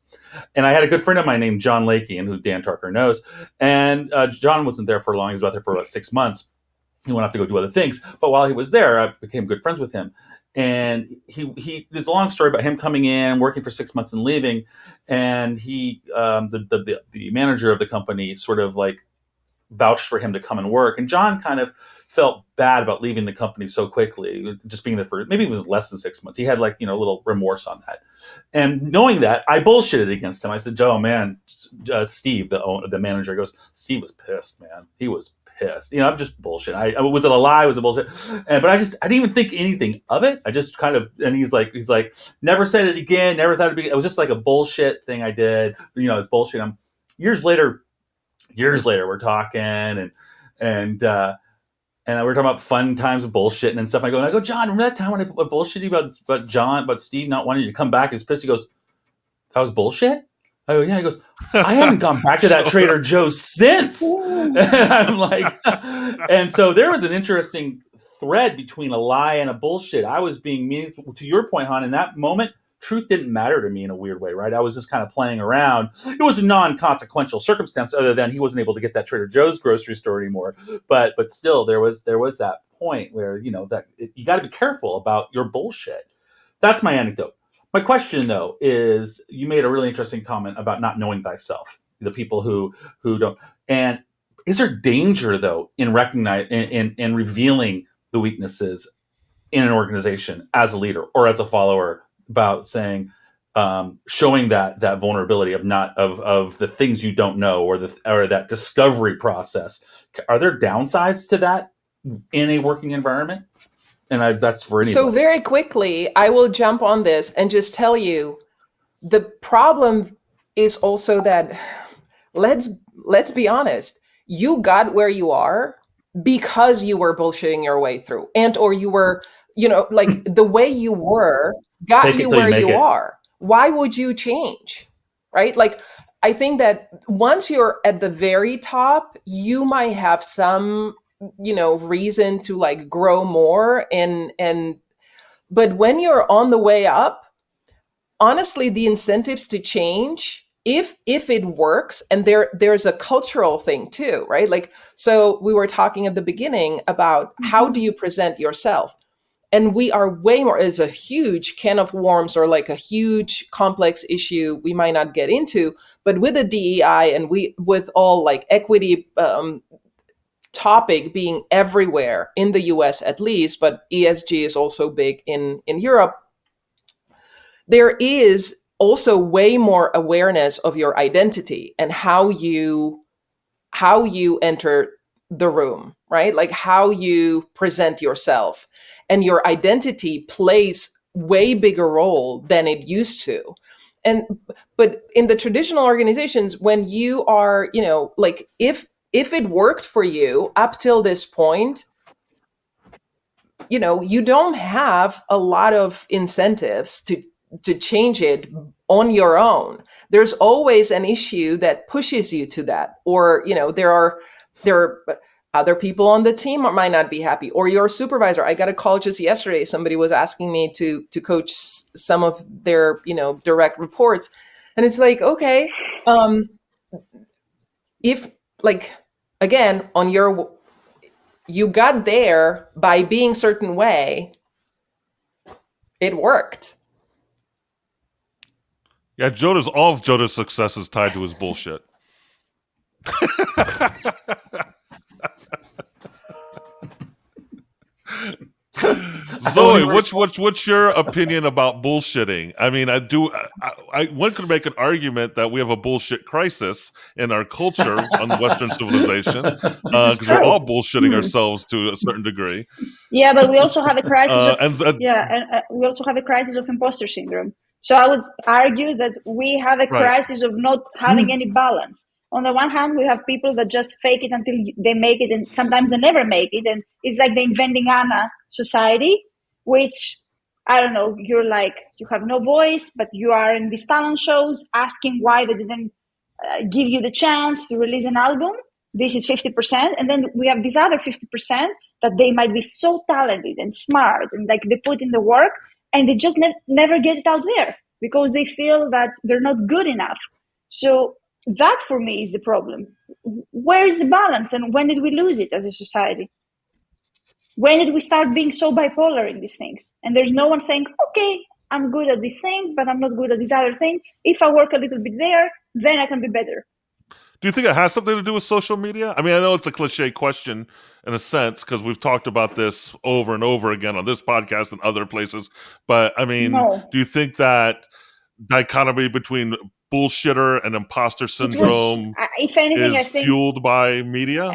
And I had a good friend of mine named John Lakey, and who Dan Tarker knows. And John wasn't there for long. He was out there for about 6 months. He went off to go do other things. But while he was there, I became good friends with him. And he there's a long story about him coming in, working for 6 months and leaving. And he, the manager of the company sort of like vouched for him to come and work. And John kind of felt bad about leaving the company so quickly, just being there for, maybe it was less than 6 months. He had like, a little remorse on that. And knowing that, I bullshitted against him. I said, Joe, man, Steve, the manager, goes, Steve was pissed, man. He was pissed. I'm just bullshit. Was it a lie? Was it bullshit? But I didn't even think anything of it. I just kind of, and he's like, never said it again. Never thought it was just like a bullshit thing I did. It's bullshit. Years later, we're talking and we're talking about fun times of bullshitting and stuff. I go, John, remember that time when I bullshit you about Steve not wanting you to come back? He's pissed. He goes, that was bullshit? I go, yeah. He goes, I haven't gone back to that Trader Joe's since. And I'm like, and so there was an interesting thread between a lie and a bullshit. I was being meaningful. To your point, Han, in that moment, truth didn't matter to me in a weird way, right? I was just kind of playing around. It was a non-consequential circumstance, other than he wasn't able to get that Trader Joe's grocery store anymore. But still, there was that point where you got to be careful about your bullshit. That's my anecdote. My question, though, is you made a really interesting comment about not knowing thyself. The people who don't, and is there danger though in in revealing the weaknesses in an organization as a leader or as a follower about saying, showing that vulnerability of the things you don't know or that discovery process? Are there downsides to that in a working environment? And that's for anybody. So very quickly, I will jump on this and just tell you, the problem is also that let's be honest, you got where you are because you were bullshitting your way through, and or you were, like the way you were got you where you are. Why would you change? Right? Like, I think that once you're at the very top, you might have some, reason to like grow more but when you're on the way up, honestly, the incentives to change, if it works, and there's a cultural thing too, right? Like, so we were talking at the beginning about how do you present yourself? And we are way more, is a huge can of worms or like a huge complex issue we might not get into, but with the DEI and with all like equity topic being everywhere in the US at least, but ESG is also big in Europe, there is also way more awareness of your identity and how you enter the room, right? Like how you present yourself, and your identity plays way bigger role than it used to. But in the traditional organizations, when you are, like if it worked for you up till this point, you don't have a lot of incentives to change it on your own. There's always an issue that pushes you to that, or there are other people on the team might not be happy, or your supervisor. I got a call just yesterday. Somebody was asking me to coach some of their direct reports, and it's like, okay, if like again on you got there by being certain way, it worked. Yeah, all of Jodah's success is tied to his bullshit. Zoe, what's your opinion about bullshitting? I mean, one could make an argument that we have a bullshit crisis in our culture on Western civilization because we're all bullshitting ourselves to a certain degree. Yeah, but we also have a crisis we also have a crisis of imposter syndrome. So I would argue that we have a crisis of not having any balance. On the one hand, we have people that just fake it until they make it, and sometimes they never make it. And it's like the Inventing Anna society, which, I don't know, you're like, you have no voice, but you are in these talent shows asking why they didn't give you the chance to release an album. This is 50%. And then we have this other 50% that they might be so talented and smart and like they put in the work, and they just never get it out there because they feel that they're not good enough. So that for me is the problem. Where is the balance, and when did we lose it as a society? When did we start being so bipolar in these things? And there's no one saying, okay, I'm good at this thing, but I'm not good at this other thing. If I work a little bit there, then I can be better. Do you think it has something to do with social media? I mean, I know it's a cliche question in a sense because we've talked about this over and over again on this podcast and other places. But I mean, do you think that dichotomy between bullshitter and imposter syndrome if anything, is fueled by media?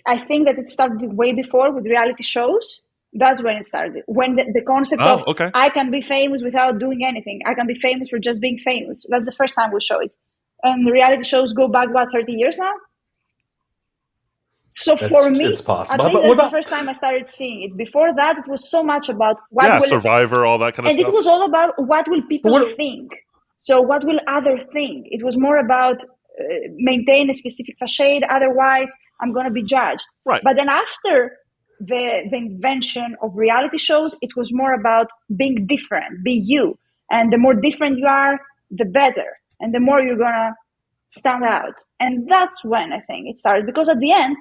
I think that it started way before with reality shows. That's when it started. When the concept of I can be famous without doing anything. I can be famous for just being famous. That's the first time we show it. And the reality shows go back, 30 years now? So for me, it's possible. at least that's the first time I started seeing it. Before that, it was so much about Survivor, all that kind of stuff. And it was all about what will people think. So what will others think? It was more about maintain a specific facade, otherwise I'm going to be judged. Right. But then after the invention of reality shows, it was more about being different, be you. And the more different you are, the better. And the more you're going to stand out. And that's when I think it started. Because at the end,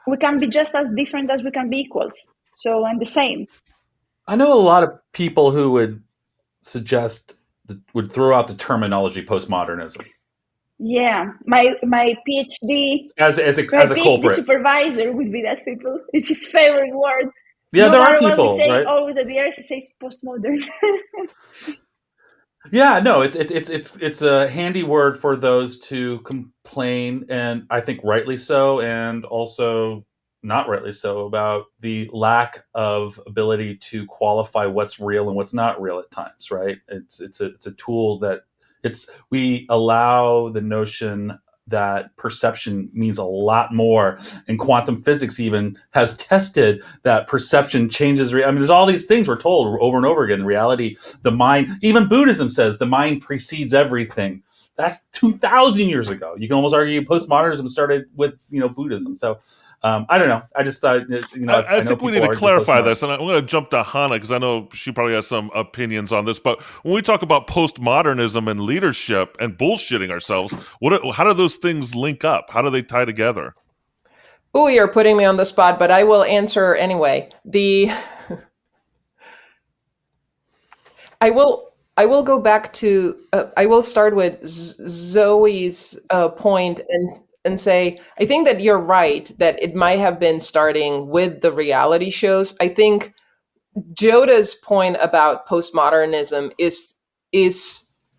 we can be just as different as we can be equals. So, and the same. I know a lot of people who would throw out the terminology postmodernism. Yeah, my PhD as a PhD culprit. supervisor would be that people. It's his favorite word. Yeah, No there are matter what we people, say, right? always at the end he says postmodern. Yeah, no, it's a handy word for those to complain, and I think rightly so, and also not rightly so, about the lack of ability to qualify what's real and what's not real at times. Right? It's a tool that we allow the notion that perception means a lot more, and quantum physics even has tested that perception changes. I mean, there's all these things we're told over and over again. The reality, the mind, even Buddhism says the mind precedes everything. That's 2,000 years ago. You can almost argue postmodernism started with Buddhism. So I don't know. I just thought I know think we need people to argue clarify postmodernism. this, and I'm going to jump to Hana because I know she probably has some opinions on this. But when we talk about postmodernism and leadership and bullshitting ourselves, how do those things link up? How do they tie together? Oh, you're putting me on the spot, but I will answer anyway. I will go back to. I will start with Zoe's point and say I think that you're right that it might have been starting with the reality shows. I think Jodah's point about postmodernism is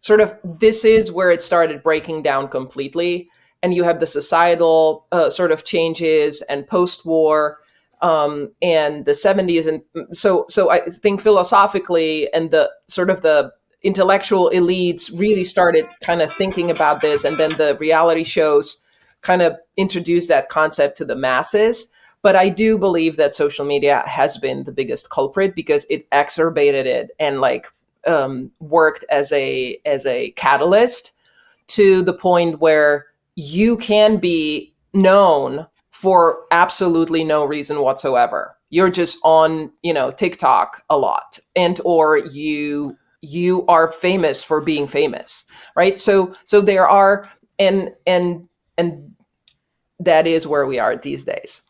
sort of this is where it started breaking down completely, and you have the societal sort of changes and post-war and the 70s, and so I think philosophically and the sort of the intellectual elites really started kind of thinking about this, and then the reality shows kind of introduced that concept to the masses. But I do believe that social media has been the biggest culprit because it exacerbated it and worked as a catalyst to the point where you can be known for absolutely no reason whatsoever. You're just on, TikTok a lot, and or you are famous for being famous, right? So there are and that is where we are these days.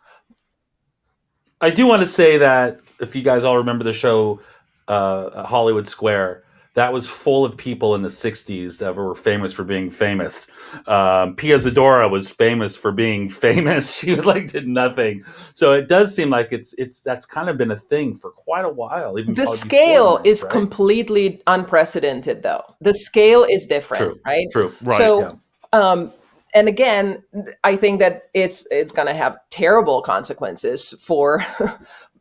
I do want to say that if you guys all remember the show Hollywood Square, that was full of people in the 60s that were famous for being famous. Pia Zadora was famous for being famous. She did nothing. So it does seem like that's kind of been a thing for quite a while. Even the probably scale before NACE, is right? completely unprecedented, though. The scale is different, right? True. Right. So, and again, I think that it's going to have terrible consequences for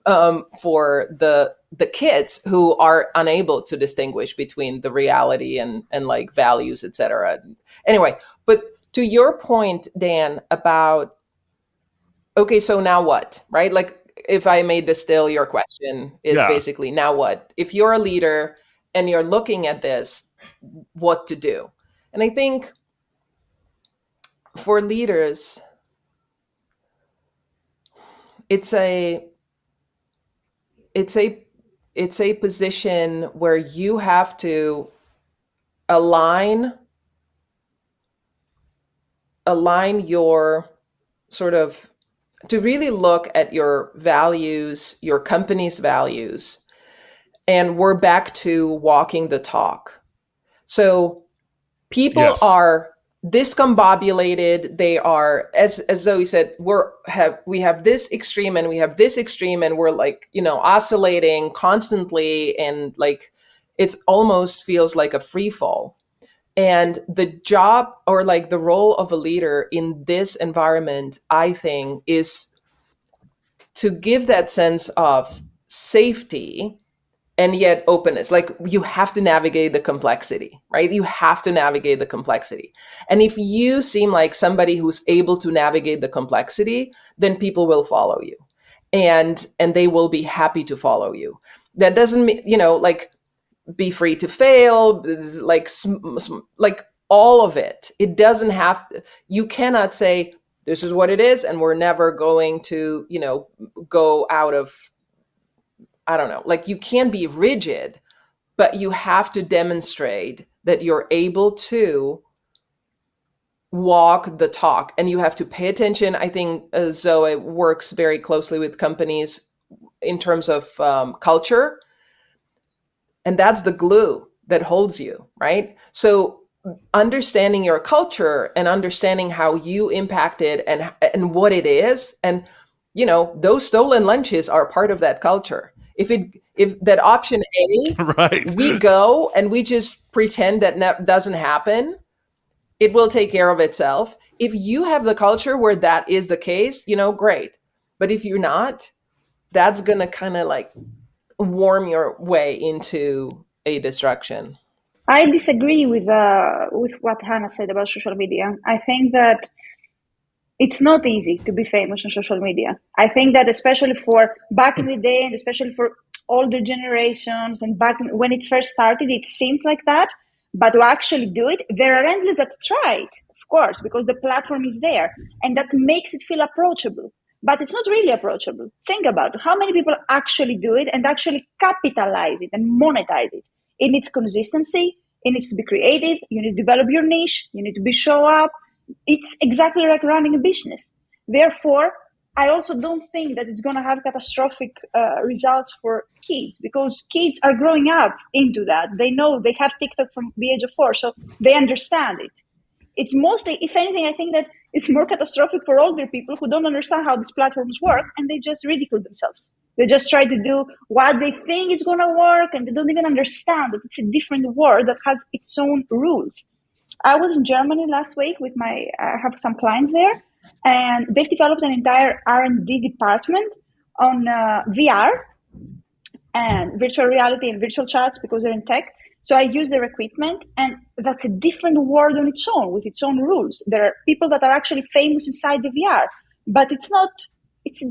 the kids who are unable to distinguish between the reality and like values, etc. Anyway, but to your point, Dan, about okay, so now what, right? Like, if I may distill your question, is basically now what? If you're a leader and you're looking at this, what to do? And I think for leaders, it's a position where you have to align your sort of to really look at your values, your company's values, and we're back to walking the talk. So people are discombobulated. They are, as Zoe said, we have this extreme and we have this extreme, and we're oscillating constantly, and it almost feels like a free fall. And the job or the role of a leader in this environment, I think, is to give that sense of safety and yet openness. You have to navigate the complexity, right? You have to navigate the complexity. And if you seem like somebody who's able to navigate the complexity, then people will follow you, and they will be happy to follow you. That doesn't mean, be free to fail, all of it. It doesn't have to, you cannot say, this is what it is, and we're never going to, go out of, I don't know, you can't be rigid, but you have to demonstrate that you're able to walk the talk, and you have to pay attention. I think Zoe works very closely with companies in terms of culture, and that's the glue that holds you, right? So understanding your culture and understanding how you impact it and what it is. And, those stolen lunches are part of that culture. If that option A, Right. we go and we just pretend that doesn't happen, it will take care of itself. If you have the culture where that is the case, great. But if you're not, that's going to kind of like worm your way into a destruction. I disagree with what Hannah said about social media. I think that it's not easy to be famous on social media. I think that especially for back in the day and especially for older generations and when it first started, it seemed like that. But to actually do it, there are endless that try it, of course, because the platform is there and that makes it feel approachable. But it's not really approachable. Think about it. How many people actually do it and actually capitalize it and monetize it? It needs consistency. It needs to be creative. You need to develop your niche. You need to show up. It's exactly like running a business. Therefore, I also don't think that it's going to have catastrophic results for kids, because kids are growing up into that. They know, they have TikTok from the age of 4, so they understand it. It's mostly, if anything, I think that it's more catastrophic for older people who don't understand how these platforms work, and they just ridicule themselves. They just try to do what they think is going to work, and they don't even understand that it's a different world that has its own rules. I was in Germany last week with I have some clients there, and they've developed an entire R&D department on VR and virtual reality and virtual chats because they're in tech. So I use their equipment, and that's a different world on its own with its own rules. There are people that are actually famous inside the VR, but it's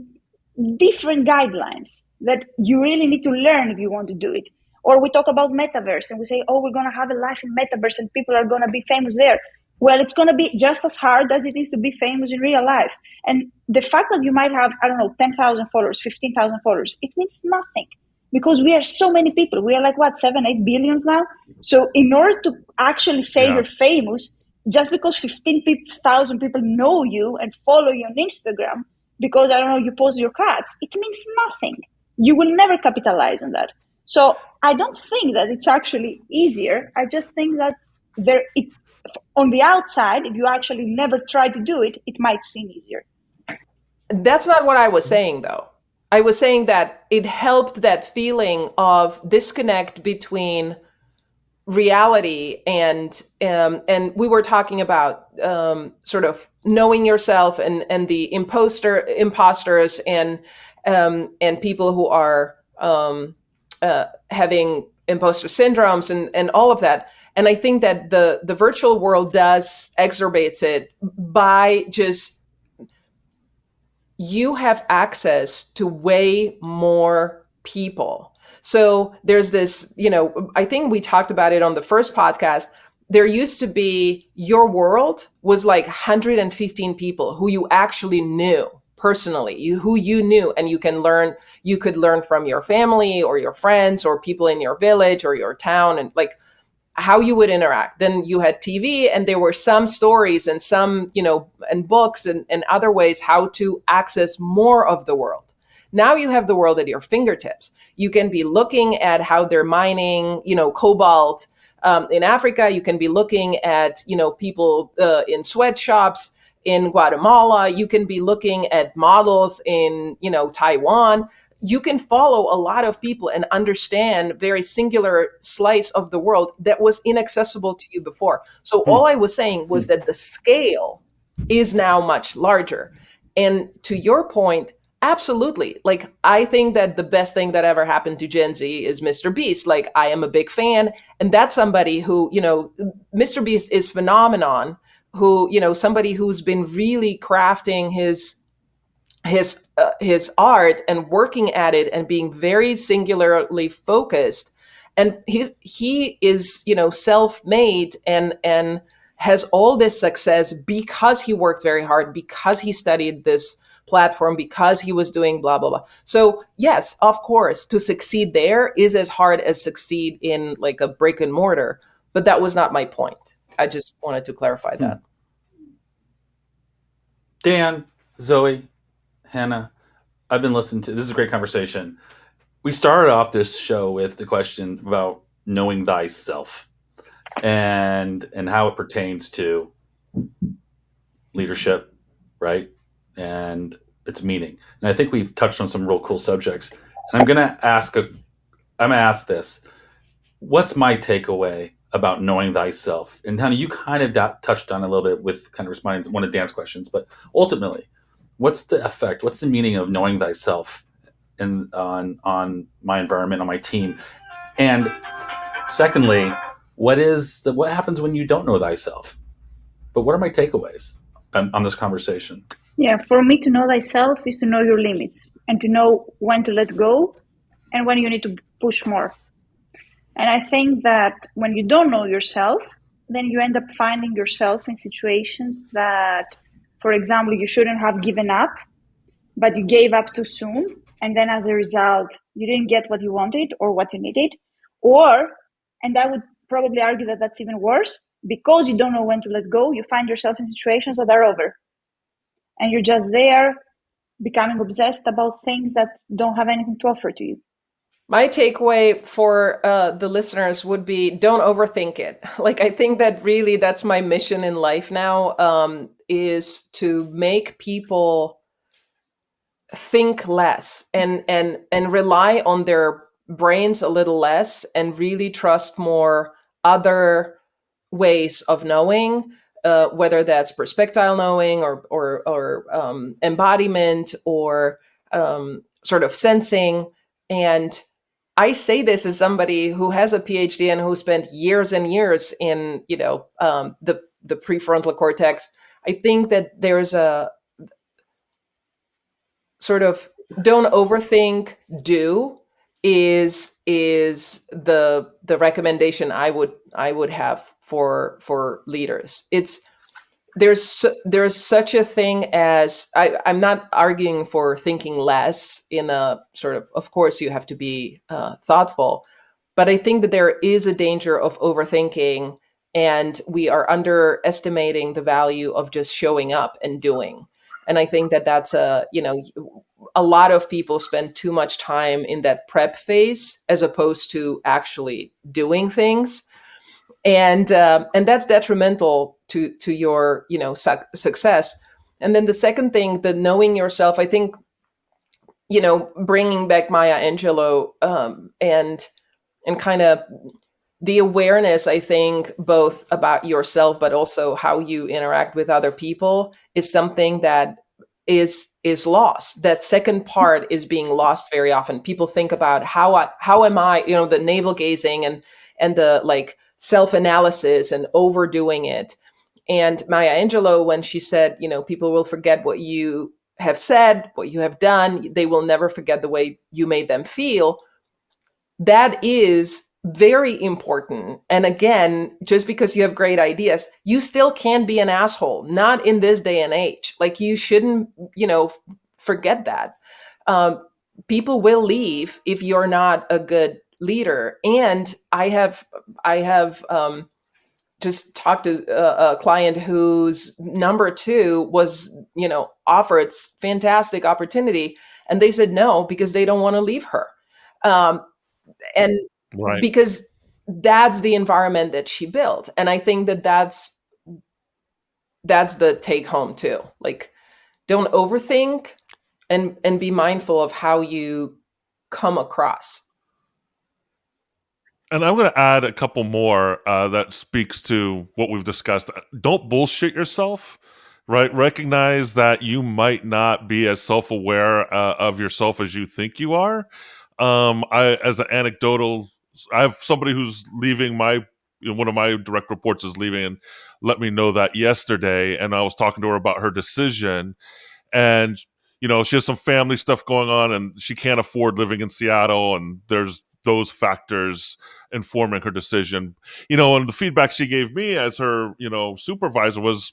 different guidelines that you really need to learn if you want to do it. Or we talk about metaverse and we say, oh, we're going to have a life in metaverse and people are going to be famous there. Well, it's going to be just as hard as it is to be famous in real life. And the fact that you might have, 10,000 followers, 15,000 followers, it means nothing. Because we are so many people. We are like, 7-8 billions now? So in order to actually say you're famous, just because 15,000 people know you and follow you on Instagram, because, you post your cats, it means nothing. You will never capitalize on that. So I don't think that it's actually easier. I just think that on the outside, if you actually never try to do it, it might seem easier. That's not what I was saying, though. I was saying that it helped that feeling of disconnect between reality and we were talking about sort of knowing yourself and the imposters and people who are having imposter syndromes and all of that. And I think that the virtual world exacerbates it by just, you have access to way more people. So there's this, I think we talked about it on the first podcast. There used to be, your world was like 115 people who you actually knew personally, who you knew, and you could learn from your family or your friends or people in your village or your town, and like how you would interact. Then you had TV, and there were some stories and some, and books and other ways how to access more of the world. Now you have the world at your fingertips. You can be looking at how they're mining, cobalt in Africa. You can be looking at, people in sweatshops in Guatemala. You can be looking at models in, Taiwan. You can follow a lot of people and understand very singular slice of the world that was inaccessible to you before. So all I was saying was that the scale is now much larger. And to your point, absolutely. Like, I think that the best thing that ever happened to Gen Z is Mr. Beast. Like, I am a big fan. And that's somebody who, Mr. Beast is phenomenon, who, somebody who's been really crafting his art and working at it and being very singularly focused. And he is, self-made and has all this success because he worked very hard, because he studied this platform, because he was doing blah, blah, blah. So yes, of course, to succeed there is as hard as succeed in like a brick and mortar, but that was not my point. I just wanted to clarify that. Dan, Zoe, Hannah, I've been listening to, this is a great conversation. We started off this show with the question about knowing thyself. and how it pertains to leadership, right? And its meaning. And I think we've touched on some real cool subjects. And I'm gonna ask this: what's my takeaway about knowing thyself? And Hana, you kind of touched on a little bit with kind of responding to one of Dan's questions, but ultimately, what's the effect? What's the meaning of knowing thyself on my environment, on my team? And secondly, what happens when you don't know thyself? But what are my takeaways on this conversation? Yeah, for me, to know thyself is to know your limits and to know when to let go and when you need to push more. And I think that when you don't know yourself, then you end up finding yourself in situations that, for example, you shouldn't have given up, but you gave up too soon. And then as a result, you didn't get what you wanted or what you needed. Or, and I would probably argue that that's even worse, because you don't know when to let go, you find yourself in situations that are over. And you're just there becoming obsessed about things that don't have anything to offer to you. My takeaway for the listeners would be, don't overthink it. Like, I think that really that's my mission in life now, is to make people think less and rely on their brains a little less and really trust more other ways of knowing, whether that's perspectile knowing or embodiment or sort of sensing. And I say this as somebody who has a PhD and who spent years and years in, the prefrontal cortex. I think that there's a sort of don't overthink, do is the recommendation I would have for leaders. There's such a thing as I'm not arguing for thinking less in a sort of course you have to be thoughtful, but I think that there is a danger of overthinking, and we are underestimating the value of just showing up and doing. And I think that that's a lot of people spend too much time in that prep phase as opposed to actually doing things. And that's detrimental to your success. And then the second thing, the knowing yourself, I think bringing back Maya Angelou, and kind of the awareness, I think, both about yourself but also how you interact with other people is something that is lost. That second part is being lost very often. People think about how am I, the navel gazing and the like self-analysis and overdoing it. And Maya Angelou, when she said, people will forget what you have said, what you have done, they will never forget the way you made them feel. That is very important. And again, just because you have great ideas, you still can be an asshole, not in this day and age. Like, you shouldn't, forget that. People will leave if you're not a good leader. And I have just talked to a client whose number 2 was, offered fantastic opportunity. And they said no, because they don't want to leave her. And Right. because that's the environment that she built. And I think that that's the take home too. Like, don't overthink and be mindful of how you come across. And I'm going to add a couple more that speaks to what we've discussed. Don't bullshit yourself, right? Recognize that you might not be as self-aware of yourself as you think you are. As an anecdotal, I have somebody who's leaving one of my direct reports is leaving, and let me know that yesterday. And I was talking to her about her decision, and she has some family stuff going on, and she can't afford living in Seattle, and there's those factors informing her decision. And the feedback she gave me as her, supervisor was,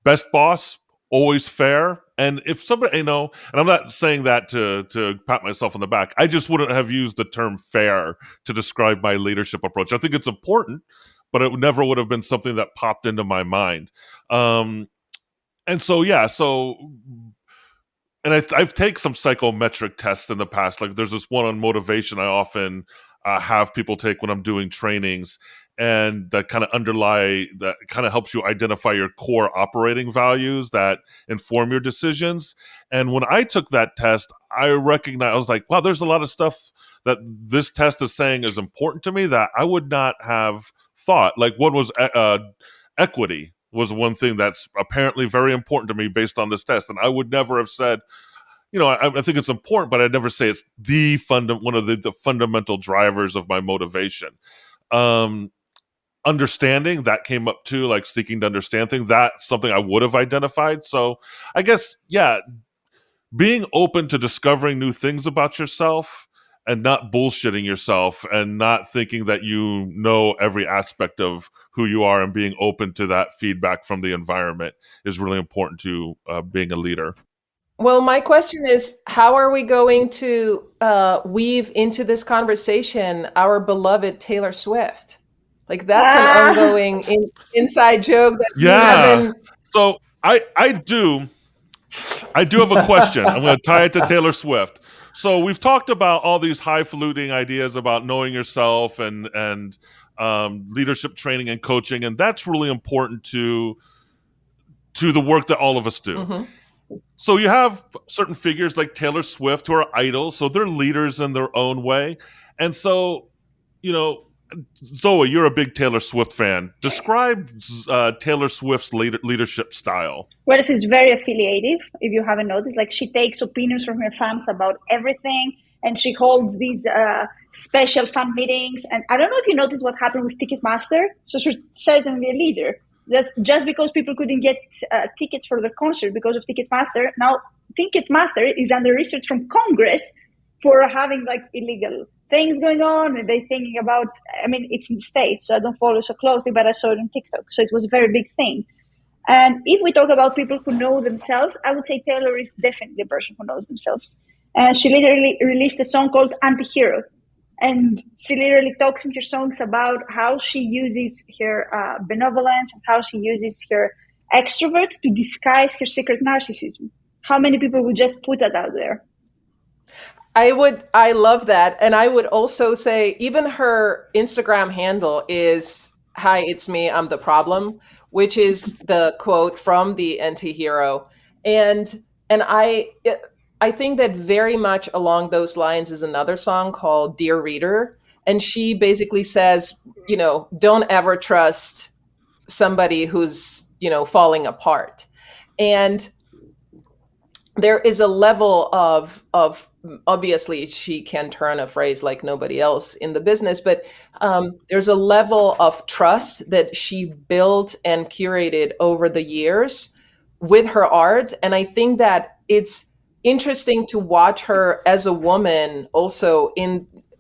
best boss, always fair. And if somebody, and I'm not saying that to pat myself on the back, I just wouldn't have used the term fair to describe my leadership approach. I think it's important, but it never would have been something that popped into my mind. And so, and I've taken some psychometric tests in the past. Like, there's this one on motivation I often have people take when I'm doing trainings. and that kind of helps you identify your core operating values that inform your decisions. And when I took that test, I was like, wow, there's a lot of stuff that this test is saying is important to me that I would not have thought. Like, one was equity was one thing that's apparently very important to me based on this test. And I would never have said, I think it's important, but I'd never say it's one of the fundamental drivers of my motivation. Understanding, that came up too, like seeking to understand things. That's something I would have identified. So I guess, yeah, being open to discovering new things about yourself and not bullshitting yourself and not thinking that you know every aspect of who you are, and being open to that feedback from the environment is really important to being a leader. Well, my question is, how are we going to weave into this conversation our beloved Taylor Swift? Like, that's an ongoing inside joke that you haven't. So I do have a question. I'm going to tie it to Taylor Swift. So we've talked about all these highfalutin ideas about knowing yourself and leadership training and coaching, and that's really important to the work that all of us do. Mm-hmm. So you have certain figures like Taylor Swift who are idols, so they're leaders in their own way. And so, Zoe, you're a big Taylor Swift fan. Describe Taylor Swift's leadership style. Well, she's very affiliative, if you haven't noticed. Like, she takes opinions from her fans about everything, and she holds these special fan meetings. And I don't know if you noticed what happened with Ticketmaster. So she's certainly a leader. Just because people couldn't get tickets for the concert because of Ticketmaster, now Ticketmaster is under research from Congress for having like illegal things going on, and they're thinking about, it's in the States, so I don't follow so closely, but I saw it on TikTok, so it was a very big thing. And if we talk about people who know themselves, I would say Taylor is definitely a person who knows themselves. She literally released a song called Anti-Hero, and she literally talks in her songs about how she uses her benevolence and how she uses her extrovert to disguise her secret narcissism. How many people would just put that out there? I love that. And I would also say even her Instagram handle is, "Hi, it's me, I'm the problem," which is the quote from the Anti-Hero. And I think that very much along those lines is another song called Dear Reader. And she basically says, don't ever trust somebody who's, falling apart. And there is a level of obviously she can turn a phrase like nobody else in the business, but there's a level of trust that she built and curated over the years with her art. And I think that it's interesting to watch her as a woman also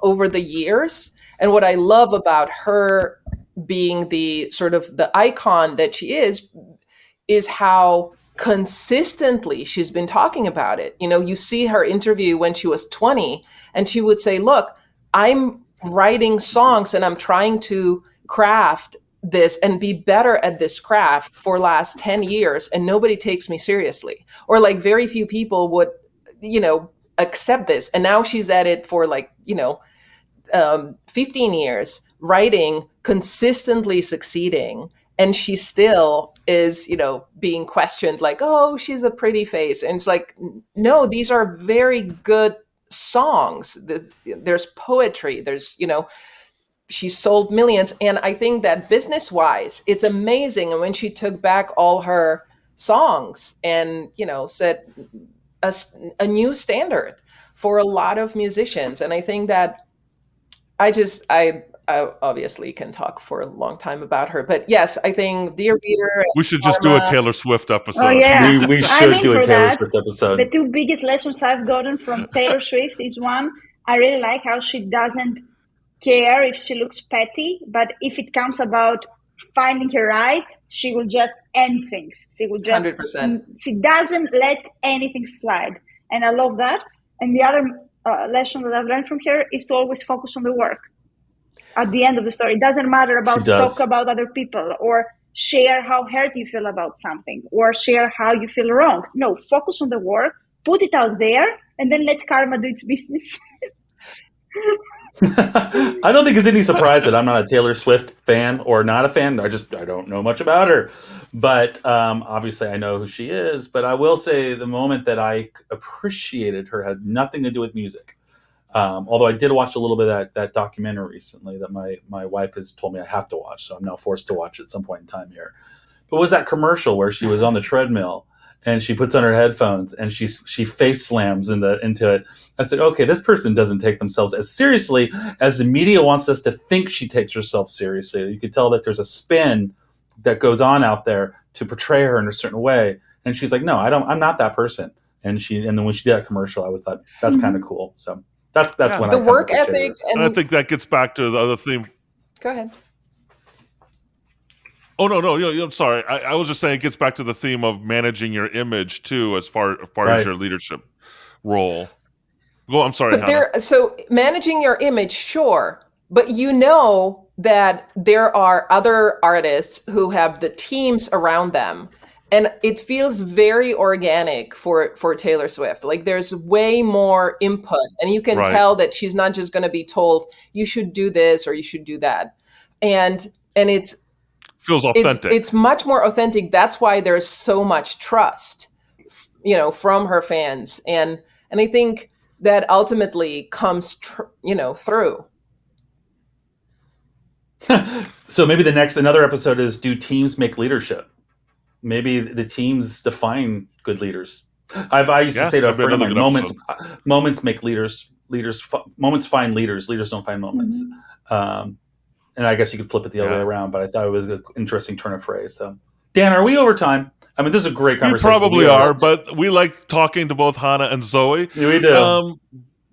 over the years. And what I love about her being the sort of the icon that she is how consistently she's been talking about it. You see her interview when she was 20, and she would say, look, I'm writing songs and I'm trying to craft this and be better at this craft for last 10 years, and nobody takes me seriously, or like very few people would, accept this. And now she's at it for 15 years, writing, consistently succeeding. And she still is, being questioned like, oh, she's a pretty face. And it's like, no, these are very good songs. There's poetry. There's, she sold millions. And I think that business-wise, it's amazing. And when she took back all her songs and, set a new standard for a lot of musicians. And I think that I obviously can talk for a long time about her, but yes, I think Dear Reader. We should just do a Taylor Swift episode. Oh, yeah. We should do a Taylor Swift episode. The two biggest lessons I've gotten from Taylor Swift is, one, I really like how she doesn't care if she looks petty, but if it comes about finding her right, she will just end things. She will just 100%. She doesn't let anything slide, and I love that. And the other lesson that I've learned from her is to always focus on the work. At the end of the story, it doesn't matter about talk about other people or share how hurt you feel about something or share how you feel wrong. No, focus on the work, put it out there, and then let karma do its business. I don't think it's any surprise that I'm not a Taylor Swift fan or not a fan. I don't know much about her, but obviously I know who she is. But I will say the moment that I appreciated her had nothing to do with music. Although I did watch a little bit of that documentary recently that my wife has told me I have to watch, so I'm now forced to watch it at some point in time here. But was that commercial where she was on the treadmill and she puts on her headphones and she face slams into it? I said, okay, this person doesn't take themselves as seriously as the media wants us to think she takes herself seriously. You could tell that there's a spin that goes on out there to portray her in a certain way. And she's like, no, I'm not that person. And then when she did that commercial, I thought that's kind of cool. So that's when the work ethic. And I think that gets back to the other theme. Go ahead. Oh, no, I'm sorry. I was just saying it gets back to the theme of managing your image, too, as far as your leadership role. I'm sorry, Hana. So managing your image, sure. But you know that there are other artists who have the teams around them. And it feels very organic for Taylor Swift. Like there's way more input. And you can tell that she's not just going to be told, you should do this or you should do that. And it's feels authentic. It's much more authentic. That's why there's so much trust, from her fans. And I think that ultimately comes, through. So maybe another episode is, do teams make leadership? Maybe the teams define good leaders. I used to say to a friend of mine, moments make leaders. Moments find leaders. Leaders don't find moments. Mm-hmm. And I guess you could flip it the other way around, but I thought it was an interesting turn of phrase. So, Dan, are we over time? I mean, this is a great conversation. We probably are, but we like talking to both Hana and Zoe. Yeah, we do.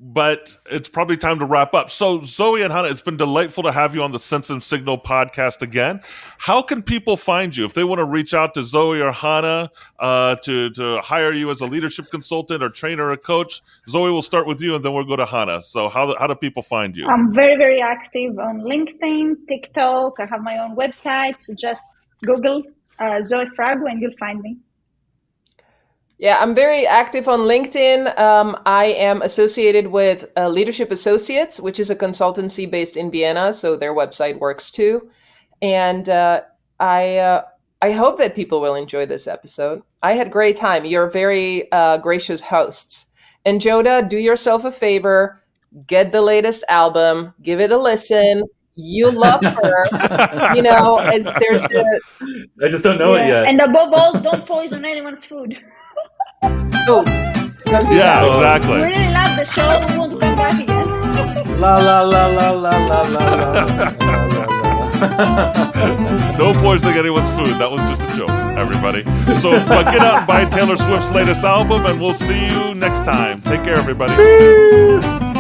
But it's probably time to wrap up. So, Zoe and Hana, it's been delightful to have you on the Sense and Signal podcast again. How can people find you if they want to reach out to Zoe or Hana to hire you as a leadership consultant or trainer or coach? Zoe, we'll start with you, and then we'll go to Hana. So, how do people find you? I'm very, very active on LinkedIn, TikTok. I have my own website, so just Google Zoe Fragou, and you'll find me. Yeah, I'm very active on LinkedIn. I am associated with Leadership Associates, which is a consultancy based in Vienna. So their website works too. And I hope that people will enjoy this episode. I had a great time. You're very gracious hosts. And JODA, do yourself a favor. Get the latest album. Give it a listen. You love her. I just don't know it yet. And above all, don't poison anyone's food. Oh, yeah, exactly. We really love the show. We want to come back again. La la la la la la la la. No poisoning anyone's food. That was just a joke, everybody. So get out and buy Taylor Swift's latest album, and we'll see you next time. Take care, everybody.